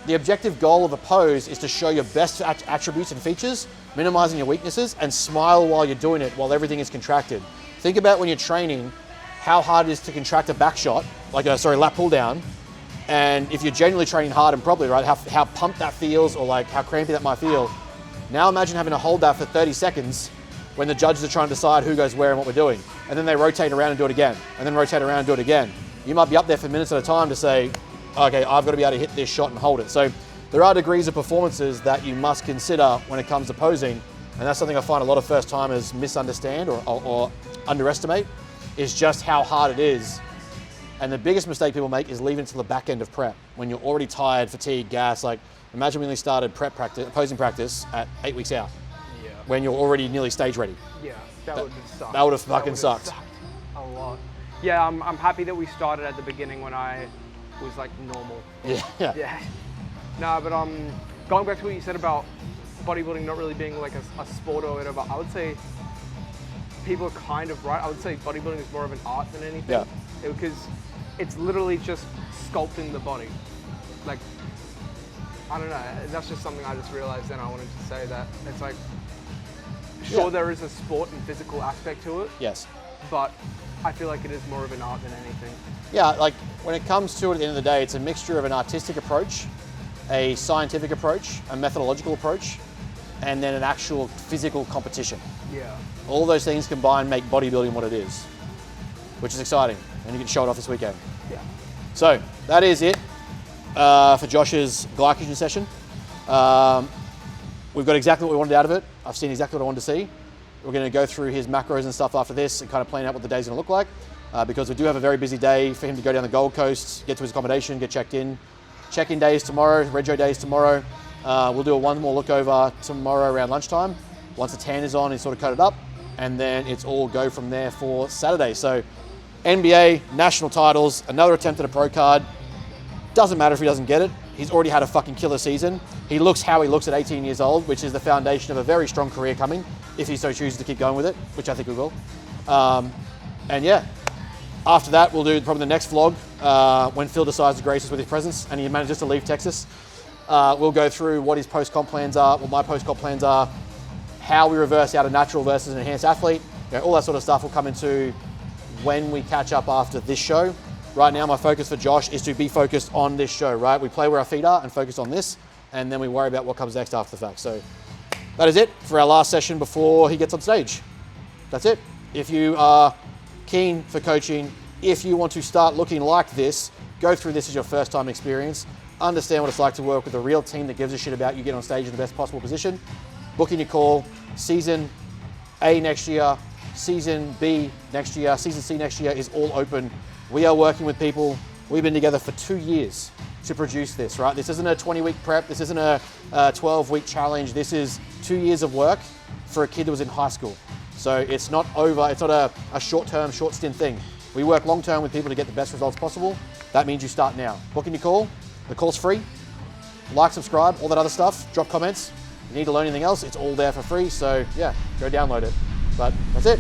The objective goal of a pose is to show your best attributes and features, minimizing your weaknesses, and smile while you're doing it while everything is contracted. Think about when you're training, how hard it is to contract a back shot, like a, lat pull down, and if you're genuinely training hard and properly, right, how pumped that feels or like how crampy that might feel. Now imagine having to hold that for 30 seconds when the judges are trying to decide who goes where and what we're doing. And then they rotate around and do it again, and then rotate around and do it again. You might be up there for minutes at a time to say, okay, I've got to be able to hit this shot and hold it. So there are degrees of performances that you must consider when it comes to posing. And that's something I find a lot of first timers misunderstand or underestimate, is just how hard it is. And the biggest mistake people make is leaving it to the back end of prep when you're already tired, fatigued, gassed. Like imagine when we started prep practice, posing practice at 8 weeks out, when you're already nearly stage ready. Yeah, that would have sucked. That would have fucking sucked. A lot. Yeah, I'm happy that we started at the beginning when I was like normal. Yeah. Yeah. No, but going back to what you said about bodybuilding not really being like a sport or whatever, I would say people are kind of right. I would say bodybuilding is more of an art than anything. Yeah. Because it's literally just sculpting the body. Like, I don't know, that's just something I just realized and I wanted to say that. It's like, sure, there is a sport and physical aspect to it, Yes. but I feel like it is more of an art than anything. Yeah, like when it comes to it at the end of the day, it's a mixture of an artistic approach, a scientific approach, a methodological approach, and then an actual physical competition. Yeah. All those things combined make bodybuilding what it is, which is exciting, and you can show it off this weekend. Yeah. So that is it for Josh's glycogen session. We've got exactly what we wanted out of it. I've seen exactly what I wanted to see. We're going to go through his macros and stuff after this and kind of plan out what the day's going to look like, because we do have a very busy day for him to go down the Gold Coast, get to his accommodation, get checked in. Check-in day is tomorrow, Rego day is tomorrow. We'll do one more look over tomorrow around lunchtime. Once the tan is on, he's sort of cut it up, and then it's all go from there for Saturday. So NBA, national titles, another attempt at a pro card. Doesn't matter if he doesn't get it. He's already had a fucking killer season. He looks how he looks at 18 years old, which is the foundation of a very strong career coming, if he so chooses to keep going with it, which I think we will. And yeah, after that, we'll do probably the next vlog when Phil decides to grace us with his presence and he manages to leave Texas. We'll go through what his post-comp plans are, what my post-comp plans are, how we reverse out a natural versus an enhanced athlete. You know, all that sort of stuff will come into when we catch up after this show. Right now, my focus for Josh is to be focused on this show, right? We play where our feet are and focus on this, and then we worry about what comes next after the fact. So that is it for our last session before he gets on stage. That's it. If you are keen for coaching, if you want to start looking like this, go through this as your first time experience, understand what it's like to work with a real team that gives a shit about you getting on stage in the best possible position, book in your call, season A next year, season B next year, season C next year is all open. We are working with people We've been together for 2 years to produce this, right? This isn't a 20-week prep. This isn't a 12-week challenge. This is 2 years of work for a kid that was in high school. So it's not over. It's not a short-term, short stint thing. We work long-term with people to get the best results possible. That means you start now. What can you call? The call's free. Like, subscribe, all that other stuff. Drop comments. If you need to learn anything else, it's all there for free. So yeah, go download it. But that's it.